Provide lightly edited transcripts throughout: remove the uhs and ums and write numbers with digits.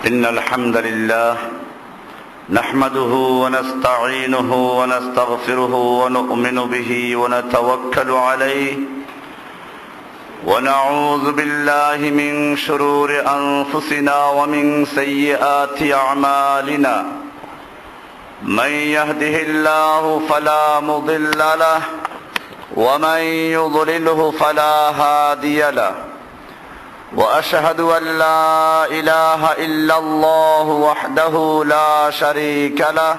إن الحمد لله نحمده ونستعينه ونستغفره ونؤمن به ونتوكل عليه ونعوذ بالله من شرور أنفسنا ومن سيئات أعمالنا من يهده الله فلا مضل له ومن يضلله فلا هادي له وأشهد أن لا إله إلا الله وحده لا شريك له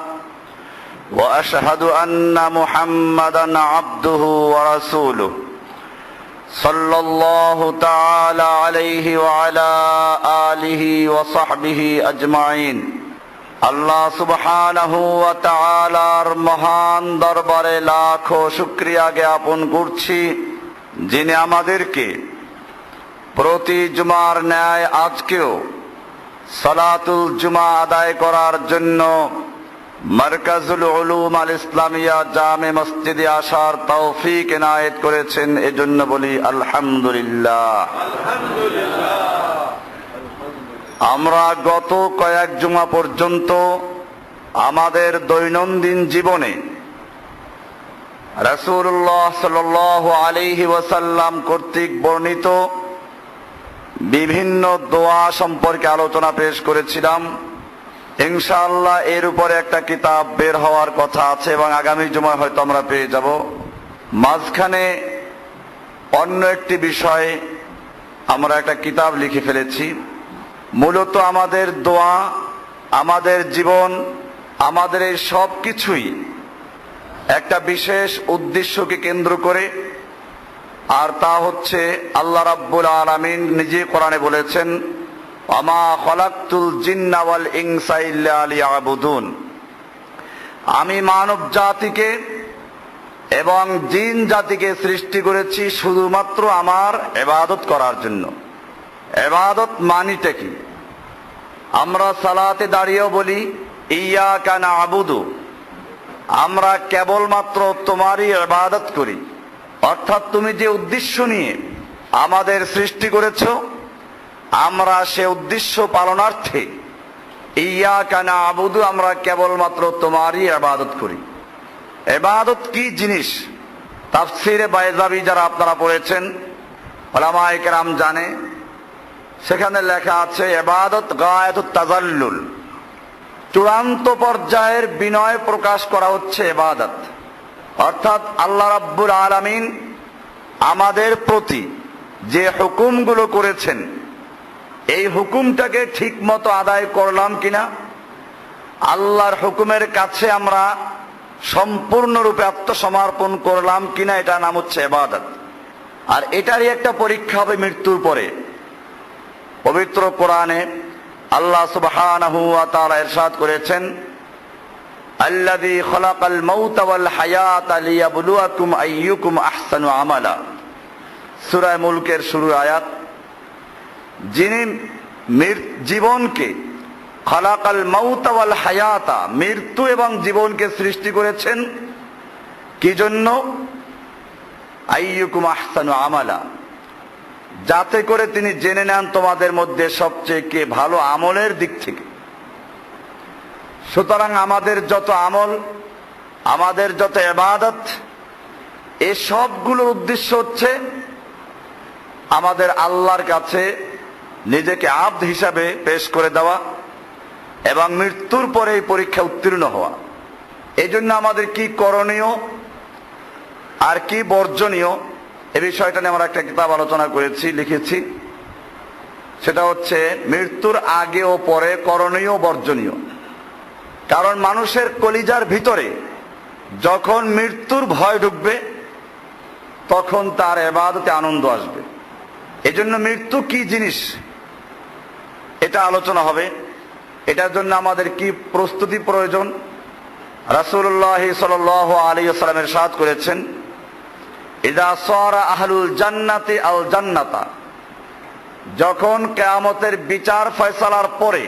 وأشهد أن محمدا عبده ورسوله صلى الله تعالى عليه وعلى آله وصحبه أجمعين। আল্লাহ সুবহানাহু ওয়া তাআলার মহান দরবারে লাখো শুকরিয়া জ্ঞাপন করছি, যিনি আমাদেরকে প্রতি জুমার ন্যায় আজকেও সালাতুল জুমা আদায় করার জন্য মারকাজুল উলুম আল ইসলামিয়া জামে মসজিদে আসার তৌফিক এনায়েত করেছেন, এজন্য বলি আলহামদুলিল্লাহ। আমরা গত কয়েক জুমা পর্যন্ত আমাদের দৈনন্দিন জীবনে রাসূলুল্লাহ সাল্লাল্লাহু আলাইহি ওয়াসাল্লাম কর্তৃক বর্ণিত বিভিন্ন দোয়া সম্পর্কে আলোচনা পেশ করেছিলাম। ইনশাআল্লাহ এর উপরে একটা কিতাব বের হওয়ার কথা আছে এবং আগামী জুমায় হয়তো আমরা পেয়ে যাব। মাঝখানে অন্য একটি বিষয়ে আমরা একটা কিতাব লিখে ফেলেছি। মূলত আমাদের দোয়া, আমাদের জীবন, আমাদের এই সব কিছুই একটা বিশেষ উদ্দেশ্যকে কেন্দ্র করে, আর তা হচ্ছে আল্লাহ রাব্বুল আলামিন নিজে কোরআনে বলেছেন, ওয়ামা খালাকতুল জিন্না ওয়াল ইনসা ইল্লা লিয়াবুদুন। আমি মানব জাতিকে এবং জিন জাতিকে সৃষ্টি করেছি শুধুমাত্র আমার ইবাদত করার জন্য। ইবাদত মানিটা কি? আমরা সালাতে দাঁড়িয়েও বলি ইয়াকা না'বুদু, আমরা কেবলমাত্র তোমারই ইবাদত করি। অর্থাৎ তুমি যে উদ্দেশ্য নিয়ে আমাদের সৃষ্টি করেছো, আমরা সে উদ্দেশ্য পালনার্থে ইয়াকা না'বুদু, আমরা কেবলমাত্র তোমারই ইবাদত করি। ইবাদত কি জিনিস? তাফসীরে বাইজাবি যারা আপনারা পড়েছেন, উলামায়ে কেরাম জানে, সেখানে লেখা আছে ইবাদত গায়াতুত তাযাল্লুল, চূড়ান্ত পর্যায়ের বিনয় প্রকাশ করা হচ্ছে ইবাদত। অর্থাৎ আল্লাহ রাব্বুল আলামিন আমাদের প্রতি যে হুকুমগুলো করেছেন, এই হুকুমটাকে ঠিক মতো আদায় করলাম কিনা, আল্লাহর হুকুমের কাছে আমরা সম্পূর্ণরূপে আত্মসমর্পণ করলাম কিনা, এটা নাম হচ্ছে ইবাদত। আর এটারই একটা পরীক্ষা হবে মৃত্যুর পরে। পবিত্র কোরআনে আল্লাহ সুবহানাহু ওয়া তাআলা ইরশাদ করেছেন, আল্লাযী খালাকাল মাউতা ওয়াল হায়াতা লিয়াবলুয়াকুম আইয়ুকুম আহসানু আমালা। সূরা মুলকের শুরুর আয়াত। যিনি জীবনকে, খালাকাল মাউতা ওয়াল হায়াতা, মৃত্যু এবং জীবনকে সৃষ্টি করেছেন কি জন্য? আইয়ুকুম আহসানু আমালা, যাতে করে তিনি জেনে নেন তোমাদের মধ্যে সবচেয়ে কে ভালো আমলের দিক থেকে। সুতরাং আমাদের যত আমল, আমাদের যত ইবাদত, এই সবগুলোর উদ্দেশ্য হচ্ছে আমাদের আল্লাহর কাছে নিজেকে আব্দ হিসাবে পেশ করে দেওয়া এবং মৃত্যুর পরে এই পরীক্ষা উত্তীর্ণ হওয়া। এই জন্য আমাদের কি করণীয় আর কি বর্জনীয়, এ বিষয়টা নিয়ে আমরা একটা কিতাব আলোচনা করেছি, লিখেছি। সেটা হচ্ছে মৃত্যুর আগে ও পরে করণীয় বর্জনীয়। কারণ মানুষের কলিজার ভিতরে যখন মৃত্যুর ভয় ঢুকবে, তখন তার ইবাদতে আনন্দ আসবে। এজন্য মৃত্যু কি জিনিস এটা আলোচনা হবে। এটার জন্য আমাদের কি প্রস্তুতি প্রয়োজন? রাসূলুল্লাহ সাল্লাল্লাহু আলাইহি ওয়াসাল্লাম ইরশাদ করেছেন, ইযা সারা আহলুল জান্নাতি আল জান্নাতা, যখন কিয়ামতের বিচার ফয়সালার পরে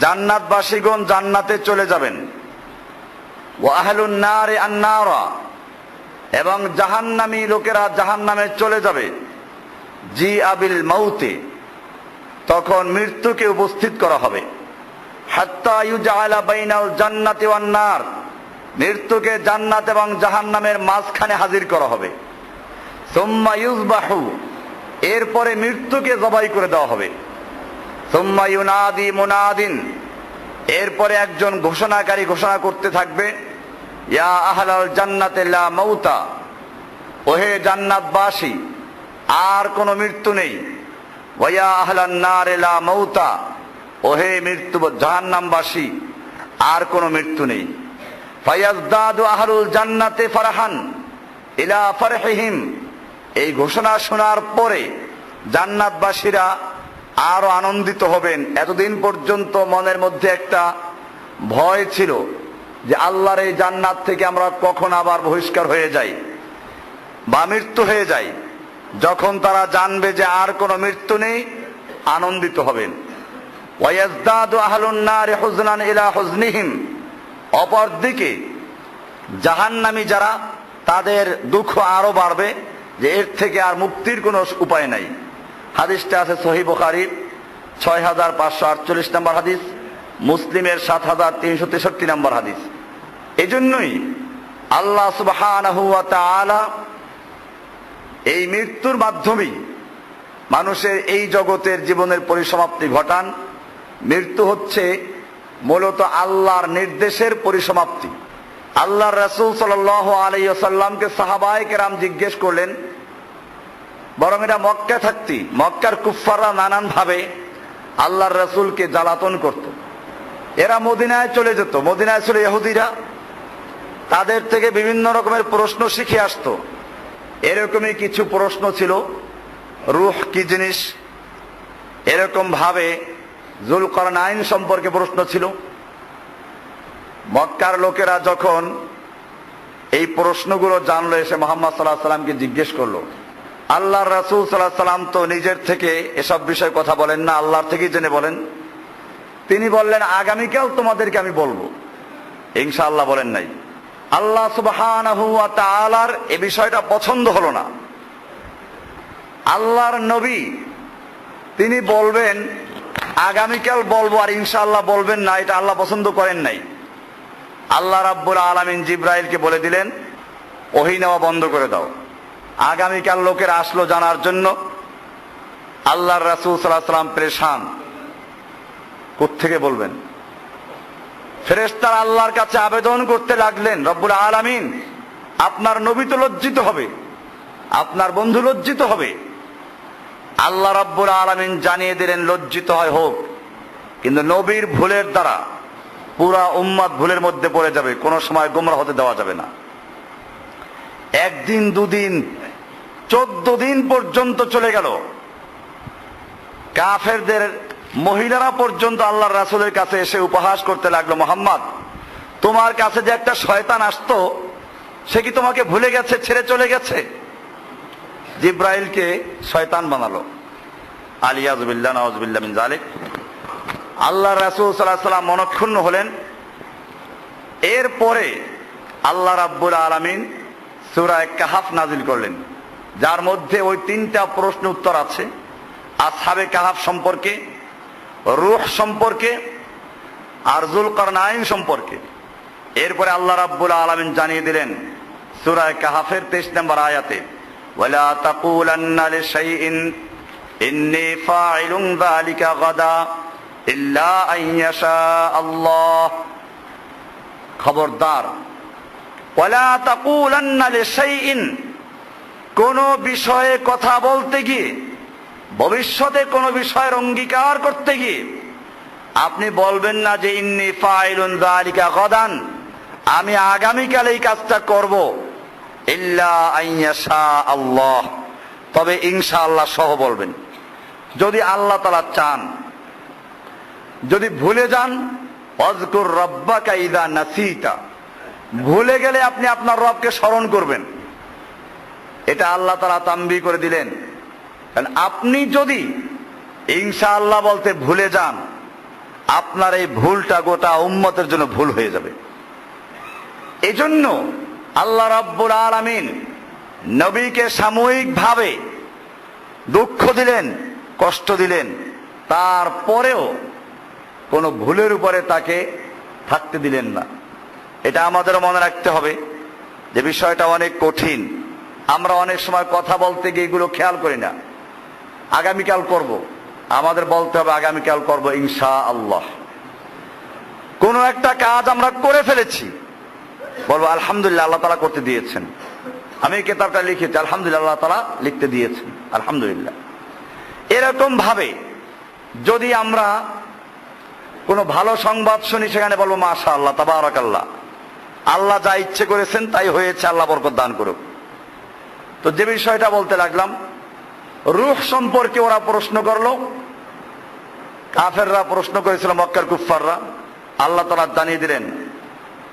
জান্নাতবাসীগণ জান্নাতে চলে যাবেন, ওয়া আহলুন নারি আন নারা, এবং জাহান্নামী লোকেরা জাহান্নামে চলে যাবে, জি আবিল মাউতে, তখন মৃত্যুকে উপস্থিত করা হবে। হাত্তা ইউজআলা বাইনাল জান্নাতি ওয়ান নার, মৃত্যুকে জান্নাত এবং জাহান্নামের মাঝখানে হাজির করা হবে। সুম্মা ইউযবাহু, এরপরে মৃত্যুকে জবাই করে দেওয়া হবে। সুম্মা ইউনাদি মুনাদিন, এরপরে একজন ঘোষণাকারী ঘোষণা করতে থাকবে, ইয়া আহলাল জান্নাতি লা মাউতা, ওহে জান্নাতবাসী আর কোনো মৃত্যু নেই। ওয়া ইয়া আহলান নার লা মাউতা, ওহে মৃত্যু জাহান্নামবাসী আর কোনো মৃত্যু নেই। ফায়াজদাদু আহলুল জান্নাতি ফারহান ইলা ফারহিহিম, এই ঘোষণা শোনার পরে জান্নাতবাসীরা আরো আনন্দিত হবেন। এতদিন পর্যন্ত মনের মধ্যে একটা ভয় ছিল যে আল্লাহর এই জান্নাত থেকে আমরা কখন আবার বহিষ্কার হয়ে যাই বা মৃত্যু হয়ে যাই। যখন তারা জানবে যে আর কোনো মৃত্যু নেই, আনন্দিত হবেন। ওয়ায়াজদাদু আহলুন নার হুজনান ইলা হুজনিহিম, অপরদিকে জাহান্নামী যারা, তাদের দুঃখ আরো বাড়বে যে এর থেকে আর মুক্তির কোনো উপায় নাই। হাদিসটা আছে সহিহ বুখারীর 6548 নম্বর হাদিস, মুসলিমের 7363 নম্বর হাদিস। এজন্যই আল্লাহ সুবহানাহু ওয়া তাআলা এই মৃত্যুর মাধ্যমেই মানুষের এই জগতের জীবনের পরিসমাপ্তি ঘটান। মৃত্যু হচ্ছে মূলত আল্লাহর নির্দেশের পরিসমাপ্তি। আল্লাহর রাসূল সাল্লাল্লাহু আলাইহি ওয়াসাল্লামকে সাহাবায়ে কেরাম জিজ্ঞেস করলেন, বরং এটা মক্কায় থাকতি মক্কার কুফফাররা নানান ভাবে আল্লাহর রাসূলকে জ্বালাতন করত। এরা মদিনায় চলে যেত, মদিনায় ছিল ইহুদিরা, তাদের থেকে বিভিন্ন রকমের প্রশ্ন শিখে আসতো। এরকমই কিছু প্রশ্ন ছিল, রূহ কি জিনিস, এরকম ভাবে যুলকারনাইন সম্পর্কে প্রশ্ন ছিল। মক্কার লোকেরা যখন এই প্রশ্নগুলো জানলো, এসে মুহাম্মদ সাল্লাল্লাহু আলাইহি ওয়াসাল্লামকে জিজ্ঞেস করলো। আল্লাহর রাসূল সাল্লাল্লাহু আলাইহি ওয়াসাল্লাম তো নিজের থেকে এসব বিষয়ে কথা বলেন না, আল্লাহর থেকেই জেনে বলেন। তিনি বললেন, আগামীকাল তোমাদেরকে আমি বলবো, ইনশাআল্লাহ বলেন নাই। আল্লাহ সুবহানাহু ওয়া তাআলার এই বিষয়টা পছন্দ হলো না। আল্লাহর নবী তিনি বলবেন আগামীকাল বলবো আর ইনশাআল্লাহ বলবেন না, এটা আল্লাহ পছন্দ করেন নাই। আল্লাহ রাব্বুল আলামিন জিবরাইলকে বলে দিলেন, ওহী নেওয়া বন্ধ করে দাও। আগামীকাল লোকেরা আসলো জানার জন্য। আল্লাহর রাসূল সাল্লাল্লাহু আলাইহি ওয়াসাল্লাম পেরেশান, কোত্থেকে বলবেন। ফেরেশতারা আল্লাহর কাছে আবেদন করতে লাগলেন, রব্বুল আলামিন আপনার নবী তো লজ্জিত হবে, আপনার বন্ধু লজ্জিত হবে। আল্লাহ রাব্বুল আলামিন জানিয়ে দিলেন, লজ্জিত হয় হোক, কিন্তু নবীর ভুলের দ্বারা পুরা উম্মত ভুলের মধ্যে পড়ে যাবে, কোনো সময় গোমরাহ হতে দেওয়া যাবে না। একদিন দুদিন 14 দিন পর্যন্ত চলে গেল। কাফেরদের মহিলারা পর্যন্ত আল্লাহর রাসূলের কাছে এসে উপহাস করতে লাগলো, মুহাম্মদ তোমার কাছে যে একটা শয়তান আসতো, সে কি তোমাকে ভুলে গেছে, ছেড়ে চলে গেছে? জিব্রাইলকে শয়তান বানালো। আলিয়াযু বিল্লাহ নাউযু বিল্লাহ মিন যালিক। আল্লাহর রাসূল সাল্লাল্লাহু আলাইহি ওয়াসাল্লাম মনক্ষুণ্ণ হলেন। এরপরে আল্লাহ রাব্বুল আলামিন সূরা কাহাফ নাজিল করলেন, যার মধ্যে ওই 3টা প্রশ্ন উত্তর আছে, আসহাবে কাহাফ সম্পর্কে, রূহ সম্পর্কে আর যুলকারনাইন সম্পর্কে। এরপরে আল্লাহ রাব্বুল আলামিন জানিয়ে দিলেন সূরা কাহাফের 23 নম্বর আয়াতে, ওয়ালা তাকুলান্না লিশাইইন ইন্নী ফাইলুন যালিকা গাদা ইল্লা আইয়াশা আল্লাহ। খবরদার, ওয়ালা তাকুলান্না লিশাইইন, কোন বিষয়ে কথা বলতে গিয়ে, ভবিষ্যতে কোন বিষয়ের অঙ্গীকার করতে গিয়ে আপনি বলবেন না যে ইন্নী ফাইলুন যালিকা গাদান, আমি আগামীকাল এই কাজটা করব, ইল্লা আইয়াশা আল্লাহ, তবে ইনশাআল্লাহ সহ বলবেন। যদি আল্লাহ তাআলা চান। যদি ভুলে যান, ওয়াজকুর রাব্বাকা ইযা নাসিতা, ভুলে গেলে আপনি আপনার রবকে স্মরণ করবেন। এটা আল্লাহ তাআলা তানবীহ করে দিলেন। কারণ আপনি যদি ইনশাআল্লাহ বলতে ভুলে যান, আপনার এই ভুলটা গোটা উম্মতের জন্য ভুল হয়ে যাবে। এজন্য আল্লাহ রাব্বুল আলামিন নবীকে সাময়িকভাবে দুঃখ দিলেন, কষ্ট দিলেন, তারপরেও কোনো ভুলের উপরে তাকে থাকতে দিলেন না। এটা আমাদের মনে রাখতে হবে যে বিষয়টা অনেক কঠিন। আমরা অনেক সময় কথা বলতে গিয়ে এগুলো খেয়াল করি না। আগামীকাল করব, আমাদের বলতে হবে আগামীকাল করব ইনশাআল্লাহ। কোনো একটা কাজ আমরা করে ফেলেছি, বলবো আলহামদুলিল্লাহ আল্লাহ তাআলা করতে দিয়েছেন। আমি এই কিতাবটা লিখেছি, আলহামদুলিল্লাহ আল্লাহ তাআলা লিখতে দিয়েছেন, আলহামদুলিল্লাহ। এরকম ভাবে যদি আমরা কোনো ভালো সংবাদ শুনি, সেখানে বলবো মাশাআল্লাহ তাবারাকাল্লাহ, আল্লাহ যা ইচ্ছে করেছেন তাই হয়েছে, আল্লাহ বরকত দান করুক। তো যে বিষয়টা বলতে লাগলাম, রূহ সম্পর্কে ওরা প্রশ্ন করলো, কাফেররা প্রশ্ন করেছিল, মক্কার কুফফাররা। আল্লাহ তাআলা জানিয়ে দিলেন,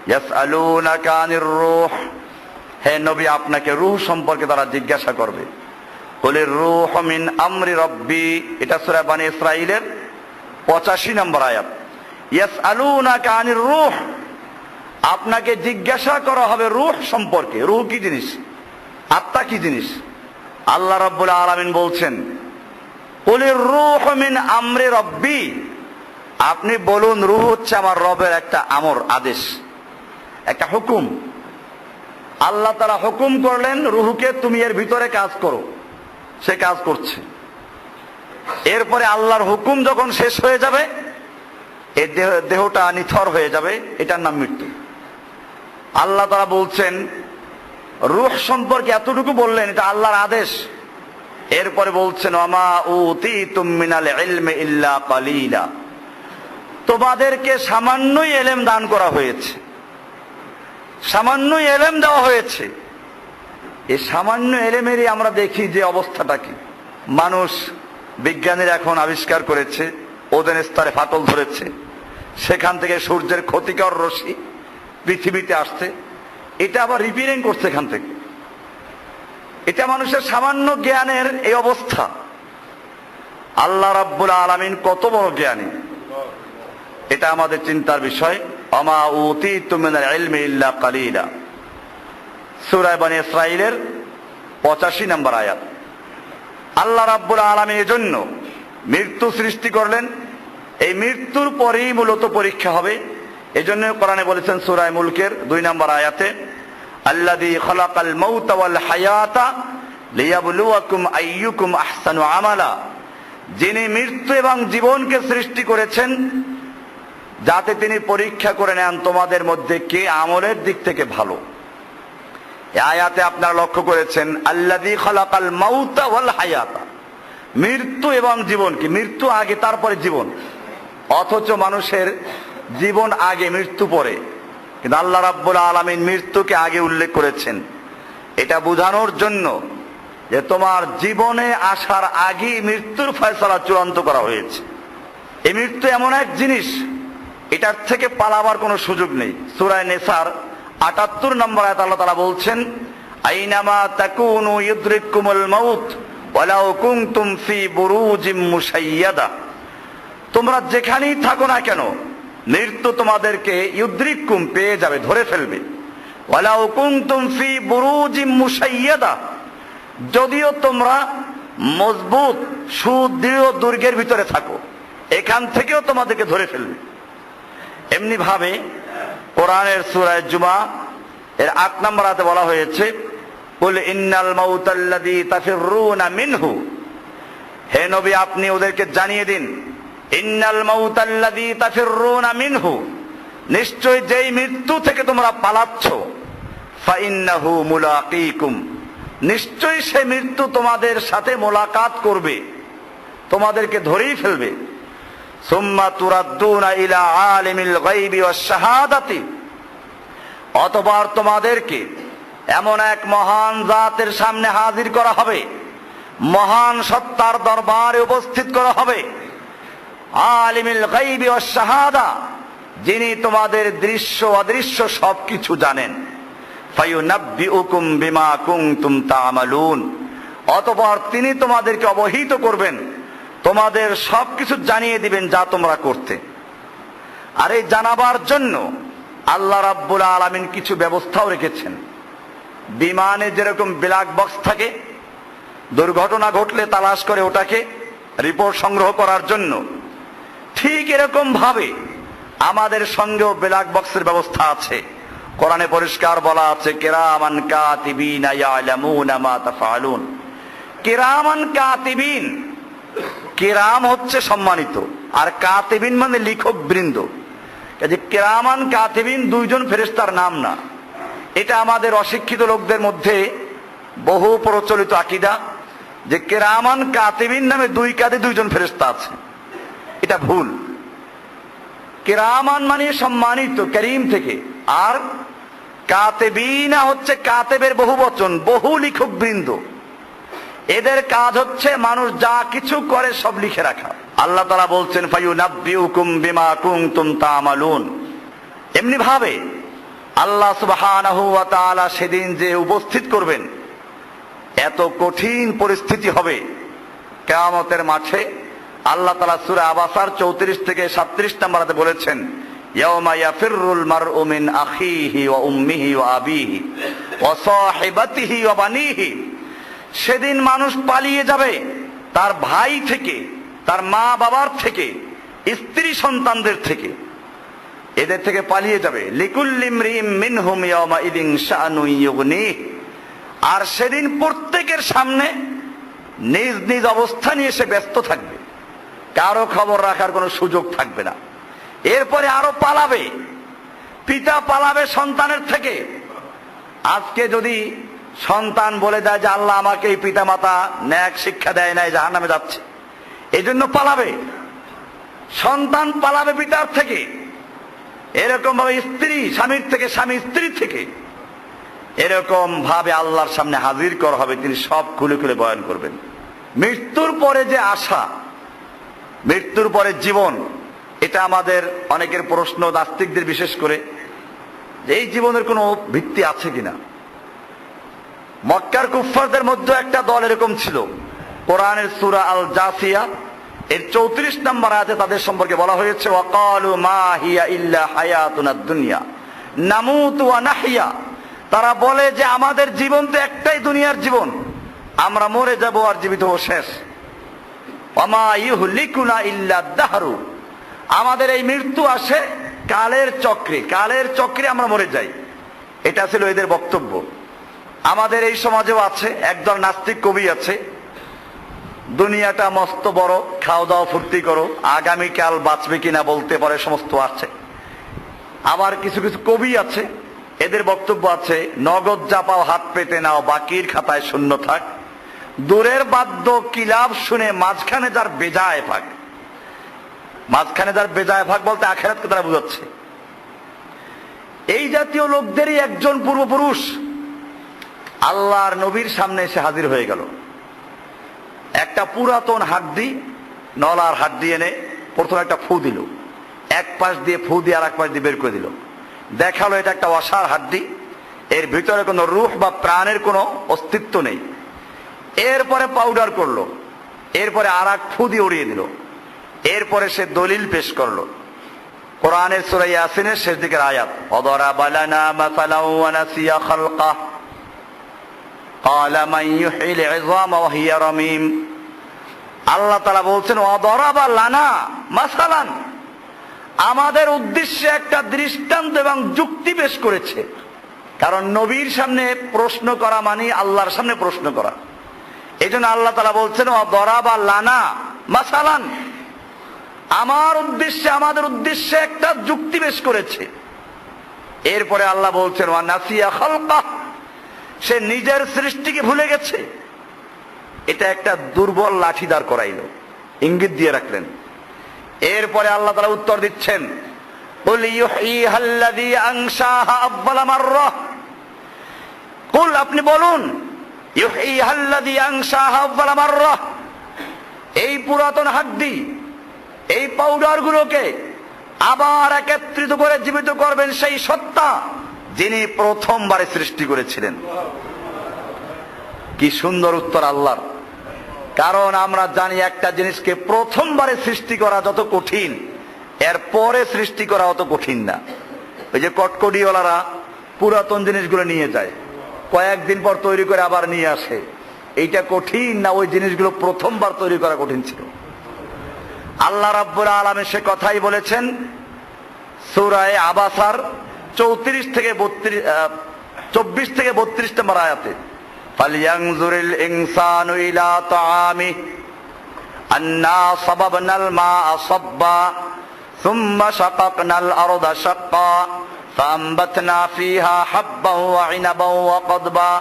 ইয়াসআলুনাকা আনির রূহ, হে নবী আপনাকে রূহ সম্পর্কে তারা জিজ্ঞাসা করবে। কুলির রূহু মিন আমরি রব্বি, এটা সূরা বনী ইসরাঈলের 85 নম্বর আয়াত। ইয়াসআলুনাকা আনির রূহ, আপনাকে জিজ্ঞাসা করা হবে রূহ সম্পর্কে। রূহ কি জিনিস? আত্মা কি জিনিস? আল্লাহ রাব্বুল আলামিন বলছেন, কুলির রূহু মিন আমরি রব্বি, আপনি বলুন রূহ হচ্ছে আমার রবের একটা আমর, আদেশ, একটা হুকুম। আল্লাহ তাআলা হুকুম করলেন রূহকে তুমি এর ভিতরে কাজ করো, সে কাজ করছে। এরপরে আল্লাহর হুকুম যখন শেষ হয়ে যাবে, এই দেহটা নিথর হয়ে যাবে, এটার নাম মৃত্যু। আল্লাহ তাআলা বলছেন রূহ সম্পর্কে এতটুকু বললেন, এটা আল্লাহর আদেশ। এরপরে বলছেন ওমা উতীতুম মিনাল ইলমি ইল্লা কালিলা, তোমাদেরকে সামান্যই এলেম দান করা হয়েছে, সামান্যই এলেম দেওয়া হয়েছে। এই সামান্য এলেমেরই আমরা দেখি যে অবস্থাটা কি। মানুষ, বিজ্ঞানীরা এখন আবিষ্কার করেছে ওজোন স্তরে ফাটল ধরেছে, সেখান থেকে সূর্যের ক্ষতিকর রশ্মি পৃথিবীতে আসছে, এটা আবার রিপেয়ারিং করছে এখান থেকে। এটা মানুষের সামান্য জ্ঞানের এই অবস্থা। আল্লাহ রাব্বুল আলামিন কত বড় জ্ঞানী, এটা আমাদের চিন্তার বিষয়। ওমা উতীতুম মিনাল ইলমি ইল্লা কালিলা, সূরা বনী ইসরাঈলের 85 নম্বর আয়াত। আল্লাহ রাব্বুল আলামিন এজন্য মৃত্যু সৃষ্টি করলেন। এই মৃত্যুর পরেই মূলত পরীক্ষা হবে। এজন্য কোরআনে বলেছেন সূরা মুলকের 2 নম্বর আয়াতে, আল্লাযী খালাকাল মাউতা ওয়াল হায়াতা লিয়াবলুয়াকুম আইয়ুকুম আহসানু আমালা, যিনি মৃত্যু এবং জীবনকে সৃষ্টি করেছেন যাতে তিনি পরীক্ষা করে নেন তোমাদের মধ্যে কে আমলের দিক থেকে ভালো। এই আয়াতে আপনারা লক্ষ্য করেছেন আল্লাযী খালাকাল মাউতা ওয়াল হায়াতা, মৃত্যু এবং জীবন কি, মৃত্যু আগে তারপরে জীবন। অথচ মানুষের জীবন আগে মৃত্যু পরে, কিন্তু আল্লাহ রাব্বুল আলামিন মৃত্যুকে আগে উল্লেখ করেছেন। এটা বোঝানোর জন্য যে তোমার জীবনে আসার আগেই মৃত্যুর ফয়সালা চূড়ান্ত করা হয়েছে। এই মৃত্যু এমন এক জিনিস, এটার থেকে পালাবার কোনো সুযোগ নেই। সূরা নিসার 78 নম্বর আয়াত আল্লাহ তাআলা বলছেন, আইনামা তাকুনু ইউদরিকুমুল মাউত ওয়ালাউ কুনতুম ফি বুরুজিম মুশাইয়াদা, তোমরা যেখানেই থাকো না কেন মৃত্যু তোমাদেরকে ইউদরিকুম পেয়ে যাবে, ধরে ফেলবে। ওয়ালাউ কুনতুম ফি বুরুজিম মুশাইয়াদা, যদিও তোমরা মজবুত সুদৃঢ় দুর্গের ভিতরে থাকো, এখান থেকেও তোমাদেরকে ধরে ফেলবে। এমনি ভাবে কোরআনের সূরা জুমা এর 8 নম্বর আয়াতে বলা হয়েছে, কুল ইন্নাল মাউতাল্লাযী তাফিররুনা মিনহু, হে নবী আপনি ওদেরকে জানিয়ে দিন, ইন্নাল মাউতাল্লাযী তাফিররুনা মিনহু, নিশ্চয় যেই মৃত্যু থেকে তোমরা পালাচ্ছ, ফাইন্নাহু মুলাকীকুম, নিশ্চয়ই সেই মৃত্যু তোমাদের সাথে মোলাকাত করবে, তোমাদেরকে ধরেই ফেলবে। সুম্মা তুরাদ্দুনা ইলা আলিমিল গায়বি ওয়াশ শাহাদাতি, অতঃপর তোমাদেরকে এমন এক মহান জাতের সামনে হাজির করা হবে, মহান সত্তার দরবারে উপস্থিত করা হবে। আলিমিল গায়বি ওয়াশ শাহাদা, যিনি তোমাদের দৃশ্য অদৃশ্য সবকিছু জানেন। ফায়ুনাব্বিউকুম বিমা কুনতুম তা'মালুন, অতঃপর তিনি তোমাদেরকে অবহিত করবেন, তোমাদের সবকিছু জানিয়ে দিবেন যা তোমরা করতে। আর এই জানাবার জন্য আল্লাহ রাব্বুল আলামিন কিছু ব্যবস্থাও রেখেছেন। বিমানে যেরকম ব্ল্যাক বক্স থাকে, দুর্ঘটনা ঘটলে তালাশ করে ওটাকে, রিপোর্ট সংগ্রহ করার জন্য। ঠিক এরকম ভাবে আমাদের সঙ্গেও ব্ল্যাক বক্সের ব্যবস্থা আছে। কোরআনে পরিষ্কার বলা আছে, কিরামান কাতিবিনা ইয়ালামুনা মা তাফআলুন। কিরামান কাতিবিন, কিরাম হচ্ছে সম্মানিত, আর কাতিবিন মানে লিখক বৃন্দ। কাজে কিরামান কাতিবিন দুইজন ফেরেশতার নাম না। এটা আমাদের অশিক্ষিত লোকদের মধ্যে বহু প্রচলিত আকীদা যে কিরামান কাতিবিন নামে দুই কাঁধে দুইজন ফেরেশতা আছে। এটা ভুল। কিরামান মানে সম্মানিত, করিম থেকে, আর কাতেবিনা হচ্ছে কাতেবের বহু বচন, বহু লিখক বৃন্দ। এদের কাজ হচ্ছে মানুষ যা কিছু করে সব লিখে রাখা। আল্লাহ তাআলা বলছেন, ফায়ুনাব্বিউকুম বিমা কুনতুম তা'মালুন। এমনি ভাবে আল্লাহ সুবহানাহু ওয়া তাআলা সেদিন যে উপস্থিত করবেন, এত কঠিন পরিস্থিতি হবে কিয়ামতের মাঠে। আল্লাহ তাআলা সূরা আবাসার 34 থেকে 37 নম্বর আয়াতে বলেছেন, ইয়াউমা ইয়াফিরুল মারউ মিন আখিহি ওয়া উম্মিহি ওয়া আবিহি ওয়া সাহিবাতিহি ওয়া বানিহি। সেদিন মানুষ পালিয়ে যাবে তার ভাই থেকে, তার মা বাবার থেকে, স্ত্রী সন্তানদের থেকে, এদের থেকে পালিয়ে যাবে। লিকুল্লি ইমরিইম মিনহুম ইয়াউমা ইদিন শাআনুন ইউগনিহ। আর সেদিন প্রত্যেকের সামনে নিজ নিজ অবস্থান নিয়ে সে ব্যস্ত থাকবে, কারো খবর রাখার কোনো সুযোগ থাকবে না। এরপরে আরো পালাবে, পিতা পালাবে সন্তানের থেকে। আজকে যদি সন্তান বলে দেয় যে আল্লাহ আমাকে এই পিতা মাতা ন্যাক শিক্ষা দেয় নাই, জাহান্নামে যাচ্ছে, এই জন্য পালাবে। সন্তান পালাবে পিতার থেকে, এরকম ভাবে স্ত্রী স্বামীর থেকে, স্বামী স্ত্রীর থেকে। এরকম ভাবে আল্লাহর সামনে হাজির করা হবে, তিনি সব খুলে খুলে বয়ান করবেন। মৃত্যুর পরে যে আশা, মৃত্যুর পরে জীবন, এটা আমাদের অনেকের প্রশ্ন, নাস্তিকদের বিশেষ করে, যে এই জীবনের কোনো ভিত্তি আছে কিনা। মক্কার কুফফারদের মধ্যে একটা দল এরকম ছিল। কোরআনের সূরা আল জাসিয়া এর 34 নম্বর আয়াতে তাদের সম্পর্কে বলা হয়েছে, ওয়াকালু মা হিয়া ইল্লা হায়াতুনাদ দুনিয়া নামুতু ওয়া নাহইয়া। তারা বলে যে আমাদের জীবন তো একটাই দুনিয়ার জীবন, আমরা মরে যাব আর জীবিত হব, শেষ। ওয়ামা ইউহলিকুনা ইল্লা দাহরু। আমাদের এই মৃত্যু আসে কালের চক্রে, কালের চক্রে আমরা মরে যাই। এটা ছিল এদের বক্তব্য। আমাদের এই সমাজেও আছে একদল নাস্তিক কবি আছে, দুনিয়াটা মস্ত বড়, খাও দাও ফুর্তি করো, আগামীকাল বাঁচবে কিনা বলতে পারে, সমস্ত আছে। আবার কিছু কিছু কবি আছে, এদের বক্তব্য আছে, নগদ যা পাও হাত পেতে নাও, বাকির খাতায় শূন্য থাক। দূরের বাদ্য কিলাব শুনে মাঝখানে যার বেজায় ভাগ। মাঝখানে যার বেজায় ভাগ বলতে আখিরাতকে তারা বুঝাচ্ছে। এই জাতীয় লোকদেরই একজন পূর্বপুরুষ আল্লাহর নবীর সামনে এসে হাজির হয়ে গেল। একটা পুরাতন হাড্ডি, নলার হাড্ডি এনে প্রথমে একটা ফু দিল, এক পাশ দিয়ে ফু দিয়ে আর এক পাশ দিয়ে বের করে দিল। দেখালো এটা একটা অসার হাড্ডি, এর ভিতরে কোনো রূহ বা প্রাণের কোনো অস্তিত্ব নেই। এরপরে পাউডার করলো, এরপরে আর এক ফু দিয়ে উড়িয়ে দিল। এরপরে সে দলিল পেশ করলো, কোরআনের সূরা ইয়াসিনের শেষ দিকের আয়াত, ওয়াদারাবা লানা মাসালান ওয়া নাসিয়া খালকাহ ক্বালা মান ইউহিল ইযামা ওয়া হিয়া রামীম। আল্লাহ তাআলা বলছেন, ওয়াদারাবা লানা মাসালান, আমাদের উদ্দেশ্যে একটা দৃষ্টান্ত এবং যুক্তি পেশ করেছে। কারণ নবীর সামনে প্রশ্ন করা মানে আল্লাহর সামনে প্রশ্ন করা। এই জন্য আল্লাহ তাআলা বলছেন, ওয়াদারাবা লানা মাসালান, আমার উদ্দেশ্যে, আমাদের উদ্দেশ্যে একটা যুক্তি পেশ করেছে। এরপরে আল্লাহ বলছেন, ওয়া নাসিয়া খালকাহ, সে নিজের সৃষ্টিকে ভুলে গেছে। এটা একটা দুর্বল লাঠি দাঁড় করাইলো, ইঙ্গিত দিয়ে রাখলেন। এরপরে আল্লাহ তাআলা উত্তর দিচ্ছেন, কুল ইউহয়িহাল্লাযী আনশাহা আউয়ালা মাররাহ, কুল আপনি বলুন, ইউহয়িহাল্লাযী আনশাহা আউয়ালা মাররাহ, এই পুরাতন হাড্ডি, এই পাউডার গুলোকে আবার একত্রিত করে জীবিত করবেন সেই সত্তা যিনি প্রথমবারে সৃষ্টি করেছিলেন। কি সুন্দর উত্তর আল্লাহর। কারণ আমরা জানি একটা জিনিসকে প্রথমবারে সৃষ্টি করা যত কঠিন, এর পরে সৃষ্টি করা অত কঠিন না। ওই যে কটকটিওয়ালারা পুরাতন জিনিসগুলো নিয়ে যায়, কয়েকদিন পর তৈরি করে আবার নিয়ে আসে, এইটা কঠিন না ওই জিনিসগুলো প্রথমবার তৈরি করা কঠিন ছিল? আল্লাহ রাব্বুল আলামিন সে কথাই বলেছেন সূরা আবাসার 34 থেকে 24 থেকে 32 নম্বর আয়াতে, ফালইয়ানজুরিল ইনসানু ইলা তাআমিহি আন্না সাবাবনাল মা'a সাব্বা সুম্মা শাকাকনাল আরদা শাক্কা فأنبتنا فيها حبا وعنبا وقضبا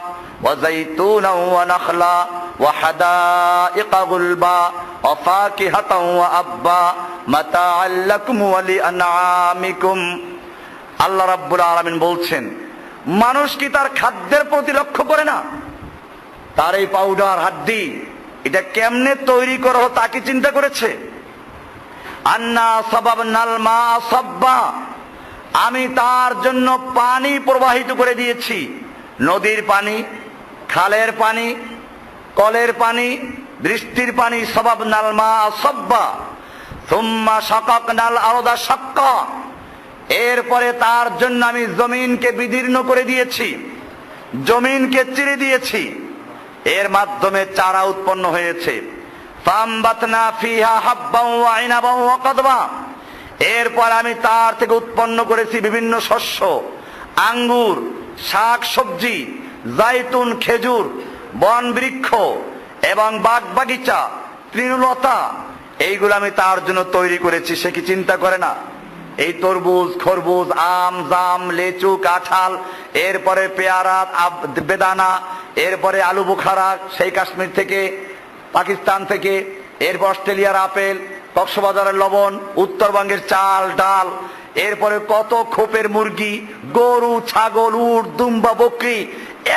وزيتونا ونخلا وحدائق غلبا وفاكهة وأبا متاعا لكم ولأنعامكم। আল্লাহ রাব্বুল আলামিন বলছেন, মানুষ কি তার খাদ্যের প্রতি লক্ষ্য করে না? তার এই পাউডার হাড্ডি এটা কেমনে তৈরি করা হতো তা কি চিন্তা করেছে? আন্না সাবাবনাল মা'a সাব্বা, আমি তার জন্য পানি প্রবাহিত করে দিয়েছি, নদীর পানি, খালের পানি, কলের পানি, বৃষ্টির পানি। সাবাবনাল মা'a সাব্বা সুম্মা শাকাকনাল আরদা শাক্কা, এরপরে তার জন্য আমি জমিনকে বিদীর্ণ করে দিয়েছি, জমিনকে চিরে দিয়েছি, এর মাধ্যমে চারা উৎপন্ন হয়েছে। ফামবাতনা ফিহা হাব্বান ওয়া ইনাবান ওয়া কাদবা, এরপর আমি তার থেকে উৎপন্ন করেছি বিভিন্ন শস্য, আঙ্গুর, শাক সবজি, জাইতুন, খেজুর, বন বৃক্ষ এবং বাগ বাগিচা, তৃণলতা, এইগুলো আমি তার জন্য তৈরি করেছি। সে কি চিন্তা করে না? এই তরমুজ, খরবুজ, আম, জাম, লেচু, কাঁঠাল, এরপরে পেয়ারা, বেদানা, এরপরে আলু বুখারা সেই কাশ্মীর থেকে, পাকিস্তান থেকে, এরপর অস্ট্রেলিয়ার আপেল, কক্সবাজারের লবণ, উত্তরবঙ্গের চাল ডাল, এরপরে কত খোপের মুরগি, গরু, ছাগল, উট, দুম্বা, বকরি,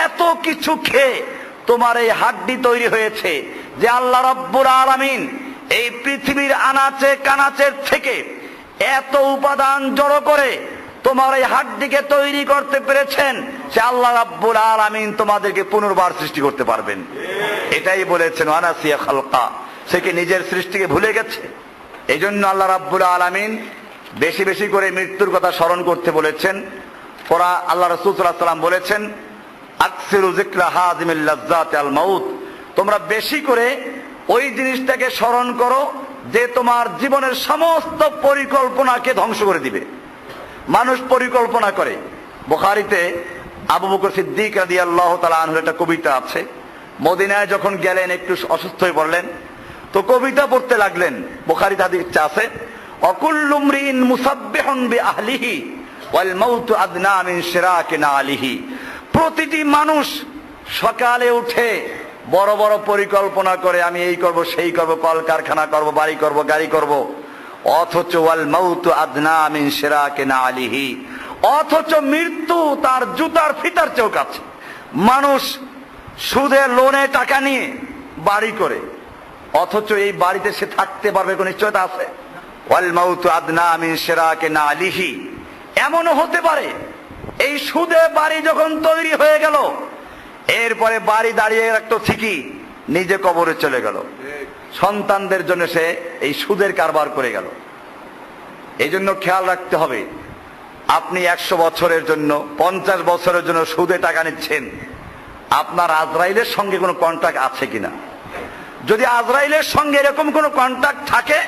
এত কিছু খেয়ে তোমার এই হাড্ডি তৈরি হয়েছে যে আল্লাহ রাব্বুল আলামিন এই পৃথিবীর আনাচে কানাচের থেকে এত উপাদান জড়ো করে তোমার এই হাড্ডিকে তৈরি করতে পেরেছেন। সে আল্লাহ রাব্বুল আলামিন তোমাদেরকে পুনর্বার সৃষ্টি করতে পারবেন। এটাই বলেছেন ওয়ানাসিয়া খালকা, সে কি নিজের সৃষ্টিকে ভুলে গেছে? এই জন্য আল্লাহ রাব্বুল আলামিন বেশি বেশি করে মৃত্যুর কথা স্মরণ করতে বলেছেন। আল্লাহ রাসূল সাল্লাল্লাহু আলাইহি ওয়াসাল্লাম বলেছেন, আকসিরু যিকরা হাযিমিল লাযযাতি আল মাউত, তোমরা বেশি করে ওই জিনিসটাকে স্মরণ করো যে তোমার জীবনের সমস্ত পরিকল্পনাকে ধ্বংস করে দিবে। মানুষ পরিকল্পনা করে। বুখারীতে আবু বকর সিদ্দিক রাদিয়াল্লাহু তাআলা আনহুর একটা কবিতা আছে। মদিনায় যখন গেলেন একটু অসুস্থ হয়ে পড়লেন, তো কবিতা পড়তে লাগলেন। বুখারীতে হাদিস আছে, অকুল্লু মরিন মুসাব্বিহুন বিআহলিহি ওয়াল মাউতু আদনা মিন শিরাকি নালিহি। প্রতিটি মানুষ সকালে উঠে বড় বড় পরিকল্পনা করে, আমি এই করব, সেই করব, কলকারখানা করব, বাড়ি করব, গাড়ি করব, অথচ ওয়াল মাউতু আদনা মিন শিরাকি নালিহি, অথচ মৃত্যু তার জুতার ফিতার চেয়েও কাছে। মানুষ সুদে লোনে টাকা নিয়ে বাড়ি করে, অথচ এই বাড়িতে সে থাকতে পারবে কোন নিশ্চয়তা আছে? ওয়াল মাউতু আদনা মিন শিরাকি নালিহি। এমনও হতে পারে এই সুদে বাড়ি যখন তৈরি হয়ে গেল, এরপরে বাড়ি দাঁড়িয়ে রাখতো ঠিকই, নিজে কবরে চলে গেল, সন্তানদের জন্য সে এই সুদের কারবার করে গেল। এই জন্য খেয়াল রাখতে হবে, আপনি 100 বছরের জন্য, 50 বছরের জন্য সুদে টাকা নিচ্ছেন, আপনার আজরাইলের সঙ্গে কোনো কন্ট্রাক্ট আছে কিনা। যদি আজরাইলের সঙ্গে এরকম কোনো কন্ট্রাক্ট থাকে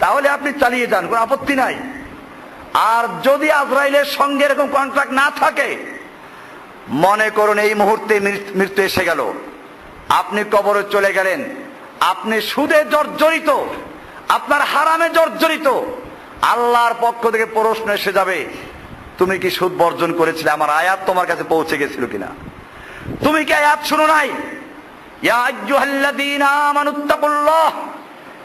তাহলে আপনি চালিয়ে যান, কোনো আপত্তি নাই। আর যদি আজরাইলের সঙ্গে এরকম কন্ট্রাক্ট না থাকে, মনে করুন এই মুহূর্তে মৃত্যু এসে গেল, আপনি কবরে চলে গেলেন, আপনি সুদে জর্জরিত, আপনার হারামে জর্জরিত, আল্লাহর পক্ষ থেকে প্রশ্ন এসে যাবে, তুমি কি সুদ বর্জন করেছিলে? আমার আয়াত তোমার কাছে পৌঁছে গেছিল কিনা? তুমি কি আয়াত শুনো নাই? ইয়া আইয়ুহাল্লাযীনা আমানুত্তাকুল্লাহ,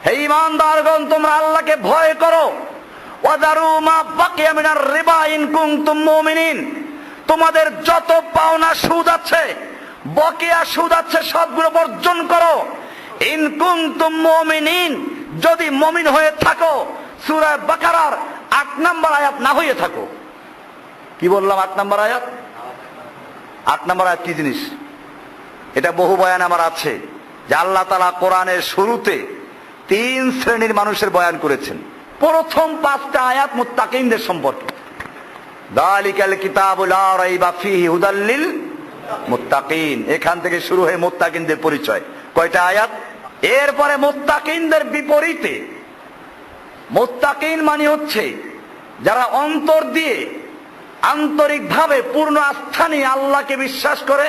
হে ঈমানদারগণ তোমরা আল্লাহকে ভয় করো। ওয়াদারু মা বাকিয়া মিনার রিবা ইন কুনতুম মুমিনিন, তোমাদের যত পাওনা সুদ আছে, বকেয়া সুদ আছে, সবগুলো বর্জন করো। ইন কুনতুম মুমিনিন, যদি মুমিন হয়ে থাকো। সূরা বাকারার 8 নম্বর আয়াত না হয়ে থাকো। কি বললাম? 8 নম্বর আয়াত। 8 নম্বর আয়াত কি জিনিস? এটা বহু বয়ান আমার আছে যে আল্লাহ তাআলা কোরআনের শুরুতে 3 শ্রেণীর মানুষের বয়ান করেছেন। প্রথম 5টা আয়াত মুত্তাকিনদের সম্পর্কে। যালিকাল কিতাবু লা রাইবা ফীহি হুদাল লিল মুত্তাকিন, এখান থেকে শুরু হয়ে মুত্তাকিনদের পরিচয়। কয়টা আয়াত? এরপরে মুত্তাকিনদের বিপরীতে মুত্তাকিন মানে হচ্ছে যারা অন্তর দিয়ে আন্তরিকভাবে পূর্ণ আস্থা নিয়ে আল্লাহকে বিশ্বাস করে,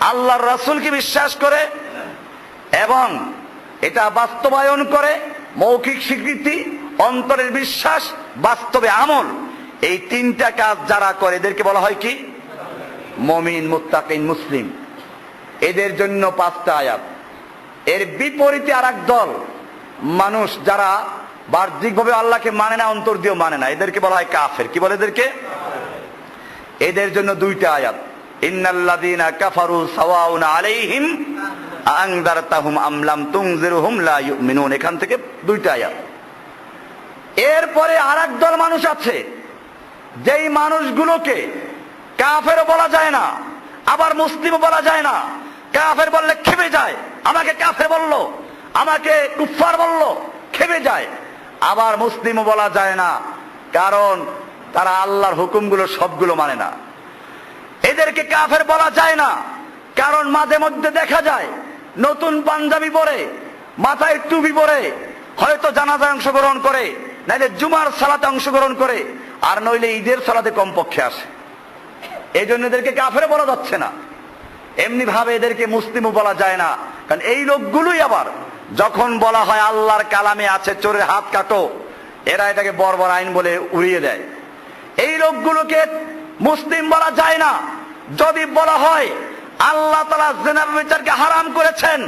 আল্লাহর রাসূলকে বিশ্বাস করে এবং এটা বাস্তবায়ন করে, মৌখিক স্বীকৃতি, অন্তরের বিশ্বাস, বাস্তবে আমল, এই তিনটা কাজ যারা করে এদেরকে বলা হয় কি? মুমিন, মুত্তাকিন, মুসলিম। এদের জন্য 5টা আয়াত। এর বিপরীতে আর এক দল মানুষ যারা বাহ্যিকভাবে আল্লাহকে মানে না, অন্তর দিয়েও মানে না, এদেরকে বলা হয় কাফের। কি বলে এদেরকে? এদের জন্য 2টা আয়াত। ইন্নাল্লাযীনা কাফারু সাওয়াউন আলাইহিম আনযারতাহুম আম লাম তুনজিরহুম লা ইউমিনুন। এখান থেকে 2টা আয়াত। এরপরে আর এক দল মানুষ আছে, যেই মানুষগুলোকে কাফেরও বলা যায় না, আবার মুসলিমও বলা যায় না। কাফের বললে খেপে যায়, আমাকে কাফের বললো, আমাকে কুফফার বললো, খেপে যায়। আবার মুসলিমও বলা যায় না, কারণ তারা আল্লাহর হুকুমগুলো সবগুলো মানে না। এদেরকে কাফের বলা যায় না, কারণ মাঝে মধ্যে দেখা যায় নতুন পাঞ্জাবি পরে, মাথায় টুপি পরে, হয়তো জানাজায় অংশগ্রহণ করে, নাইলে জুমার সালাতে অংশগ্রহণ করে, আর নইলে ঈদের সালাতে কমপক্ষে আসে। এই জন্য এদেরকে কাফের বলা যাচ্ছে না। এমনি ভাবে এদেরকে মুসলিমও বলা যায় না, কারণ এই লোকগুলোই আবার যখন বলা হয় আল্লাহর কালামে আছে চোরের হাত কাটো, এরা এটাকে বর্বর আইন বলে উড়িয়ে দেয়। এই লোকগুলোকে মুসলিম বলা যায় না। যদি বলা হয় আল্লাহ তাআলা জিনার বিচারকে হারাম করেছেন,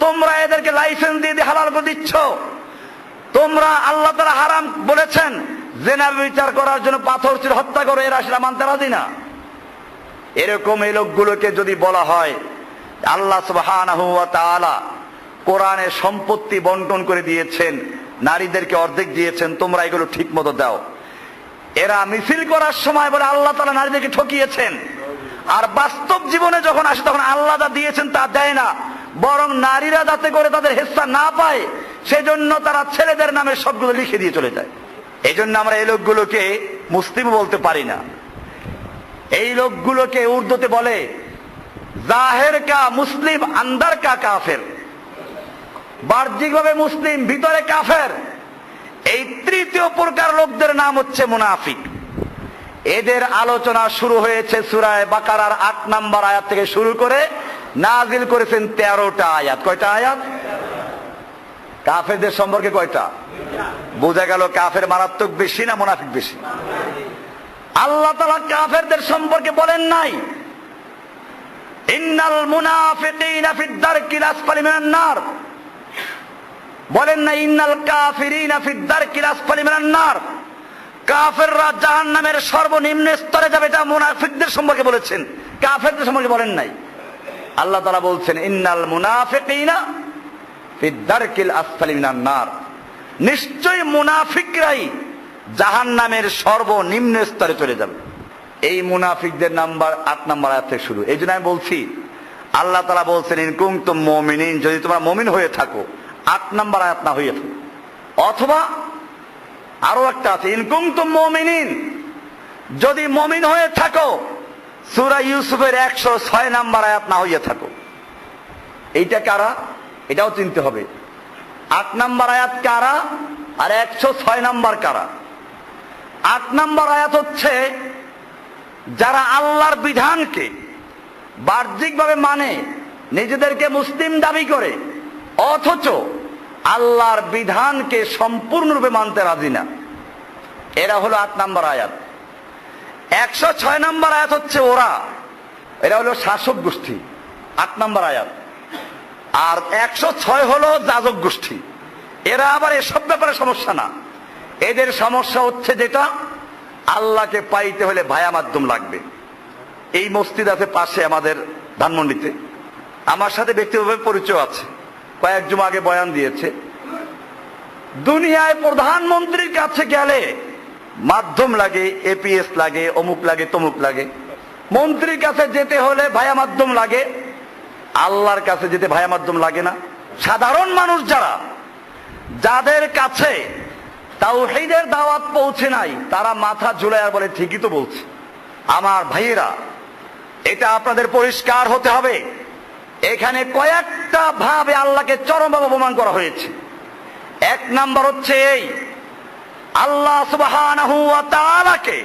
তোমরা এদেরকে লাইসেন্স দিয়ে হালাল করে দিচ্ছ, তোমরা আল্লাহ তাআলা হারাম বলেছেন জিনার বিচার করার জন্য পাথর ছুঁড়ে হত্যা করো, এরা সেটা মানতে রাজি না। এরকম এই লোকগুলোকে যদি বলা হয় আল্লাহ সুবহানাহু ওয়া তাআলা কোরআনে সম্পত্তি বন্টন করে দিয়েছেন, নারীদেরকে অর্ধেক দিয়েছেন, তোমরা এগুলো ঠিক মতো দাও। এরা মিছিল করার সময় বলে আল্লাহ তাআলা নারীদেরকে ঠকিয়েছেন, আর বাস্তব জীবনে যখন আসে তখন আল্লাহ যা দিয়েছেন তা দেয় না, বরং নারীরা যাতে করে তাদের হিস্সা না পায় সেজন্য তারা ছেলেদের নামে সবগুলো লিখে দিয়ে চলে যায়। এই জন্য আমরা এই লোকগুলোকে মুসলিম বলতে পারি না। এই লোকগুলোকে উর্দুতে বলে জাহের কা মুসলিম আন্দার কা কাফের। বাহ্যিকভাবে মুসলিম, ভিতরে কাফের। এই তৃতীয় প্রকার লোকদের নাম হচ্ছে মুনাফিক। এদের আলোচনা শুরু হয়েছে সূরা বাকারার 8 নম্বর আয়াত থেকে শুরু করে নাজিল করেছেন 13টা আয়াত। কয়টা আয়াত? কাফেরদের সম্পর্কে কয়টা? বোঝা গেল কাফের মারাত্মক বেশি না মুনাফিক বেশি? আল্লাহ তাআলা কাফেরদের সম্পর্কে বলেন নাই ইন্নাল মুনাফিকিনা ফিদ দারকিল আসফালি মিনান নার, বলেন না ইন্নাল কাফিরিনা ফিদ দারকিল আসফালি মিনান নার। কাফেররা জাহান্নামের সর্বনিম্ন স্তরে যাবে, এটা মুনাফিকদের সম্পর্কে বলেছেন, কাফেরদের সম্পর্কে বলেন নাই। আল্লাহ তাআলা বলছেন ইন্নাল মুনাফিকিনা ফিদ দারকিল আসফালি মিনান নার, নিশ্চয়ই মুনাফিকরাই জাহান্নামের সর্বনিম্ন স্তরে চলে যাবে। এই মুনাফিকদের নাম্বার 8 নম্বর আয়াত থেকে শুরু। এই জন্য আমি বলছি আল্লাহ তাআলা বলছেন ইন কুনতুম মুমিনিন, যদি তোমরা মুমিন হয়ে থাকো, 8 নম্বর আয়াত না হয়ে থাকো। অথবা আরো একটা আছে ইন কুনতুম মুমিনিন, যদি মুমিন হয়ে থাকো, সূরা ইউসুফের 106 নম্বর আয়াত না হয়ে থাকো। এইটা কারা? এটাও চিনতে হবে। 8 নম্বর আয়াত কারা আর 106 নম্বর কারা? 8 নম্বর আয়াত হচ্ছে যারা আল্লাহর বিধানকে বাহ্যিকভাবে মানে, নিজেদেরকে মুসলিম দাবি করে, অথচ আল্লাহর বিধানকে সম্পূর্ণরূপে মানতে রাজি না, এরা হলো 8 নম্বর আয়াত। 106 নম্বর আয়াত হচ্ছে ওরা, এরা হলো শাসক গোষ্ঠী, 8 নম্বর আয়াত। আর 106 হলো যাজক গোষ্ঠী, এরা আবার এসব ব্যাপারে সমস্যা না। এদের সমস্যা হচ্ছে যেটা আল্লাহকে পাইতে হলে ভায়া মাধ্যম লাগবে। এই মসজিদ আছে পাশে আমাদের ধানমন্ডিতে, আমার সাথে ব্যক্তিগতভাবে পরিচয় আছে, কয়েক জুমা আগে বয়ান দিয়েছে। দুনিয়ায় প্রধানমন্ত্রীর কাছে গেলে মাধ্যম লাগে, এপিএস লাগে, অমুক লাগে, তমুক লাগে। মন্ত্রীর কাছে যেতে হলে ভায়া মাধ্যম লাগে, আল্লাহর কাছে যেতে ভায়া মাধ্যম লাগে না। সাধারণ মানুষ যারা, যাদের কাছে তাওহীদের দাওয়াত পৌঁছে নাই, তারা মাথা ঝুলায় বলে ঠিকই তো বলছে। আমার ভাইয়েরা, এটা আপনাদের পরিষ্কার হতে হবে। এখানে কয়েকটা ভাবে আল্লাহকে চরমভাবে অপমান করা হয়েছে। 1 নাম্বার হচ্ছে এই আল্লাহ সুবহানাহু ওয়া তাআলাকে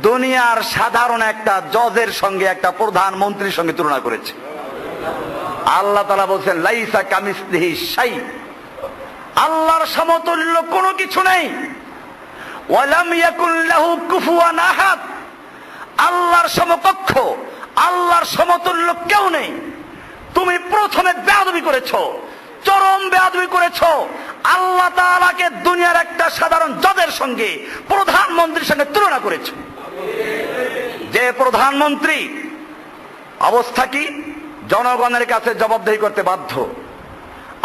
দুনিয়ার সাধারণ একটা জজের সঙ্গে একটা প্রধানমন্ত্রীর সঙ্গে তুলনা করেছে। আল্লাহ তাআলা বলছেন লাইসা কামিসলিহি শাই, আল্লাহর সমতুল্য কোনো কিছু নেই। ওয়ালাম ইয়াকুল লাহু কুফুয়ান আহাদ, আল্লাহর সমকক্ষ, আল্লাহর সমতুল্য কেউ নেই। তুমি প্রথমে বেয়াদবি করেছো, চরম বেয়াদবি করেছো। আল্লাহ তাআলাকে দুনিয়ার একটা সাধারণ জজের সঙ্গে, প্রধানমন্ত্রীর সঙ্গে তুলনা করেছো। যে প্রধানমন্ত্রী অবস্থা কি, জনগণের কাছে জবাবদিহি করতে বাধ্য।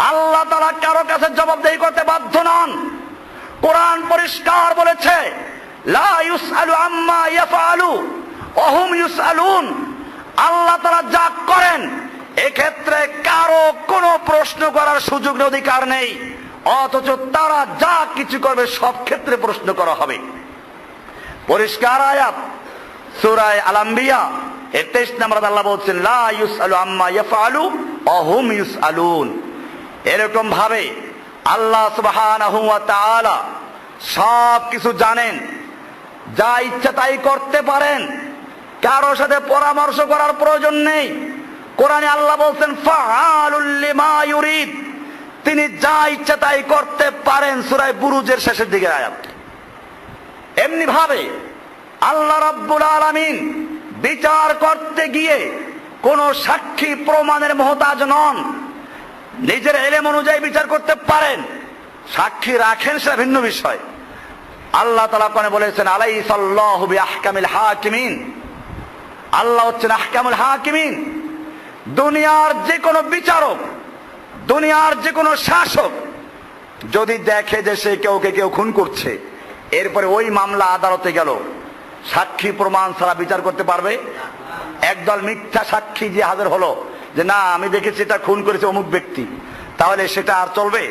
আল্লাহ তাআলা কারো কাছে জবাবদিহি করতে বাধ্য নন। কোরআন পরিষ্কার বলেছে লা ইউসআলু আম্মা ইয়াফআলু ওয়া হুম ইউসআলুন। আল্লাহ তাআলা যা করেন এক্ষেত্রে কারো কোনো প্রশ্ন করার সুযোগ অধিকার নেই, অথচ তারা যা কিছু করবে সব ক্ষেত্রে প্রশ্ন করা হবে। পরিষ্কার আয়াত সূরা আল আম্বিয়া 23 নম্বর আল্লাহ বলছেন লা ইউসআলু আম্মা ইয়াফআলু ওয়া হুম ইউসআলুন। এরকম ভাবে আল্লাহ সুবহানাহু ওয়া তাআলা সব কিছু জানেন, যা ইচ্ছা তাই করতে পারেন, কারোর সাথে পরামর্শ করার প্রয়োজন নেই। কোরআনে আল্লাহ বলছেন ফাআলুল লিমা ইউরিদ, তিনি যা ইচ্ছা তাই করতে পারেন, সূরা বুরুজের শেষের দিকে আয়াত। এমনি ভাবে আল্লাহ রাব্বুল আলামিন বিচার করতে গিয়ে কোন সাক্ষী প্রমাণের মুহতাজ নন। নিজের ইলম অনুযায়ী বিচার করতে পারেন, সাক্ষী রাখেন সেটা ভিন্ন বিষয়। আল্লাহ তাআলা কোরআনে বলেছেন আলাইসাল্লাহু বিআহকামিল হাকিমিন, আল্লাহ হচ্ছেন আহকামুল হাকিমিন। দুনিয়ার যে কোনো বিচারক, দুনিয়ার যে কোনো শাসক যদি দেখে যে সে কেউ খুন করছে, এরপরে ওই মামলা আদালতে গেল, সাক্ষী প্রমাণ ছাড়া বিচার করতে পারবে? একদল মিথ্যা সাক্ষী যে হাজির হলো যে না আমি দেখেছি এটা খুন করেছে অমুক ব্যক্তি, তাহলে সেটা আর চলবে?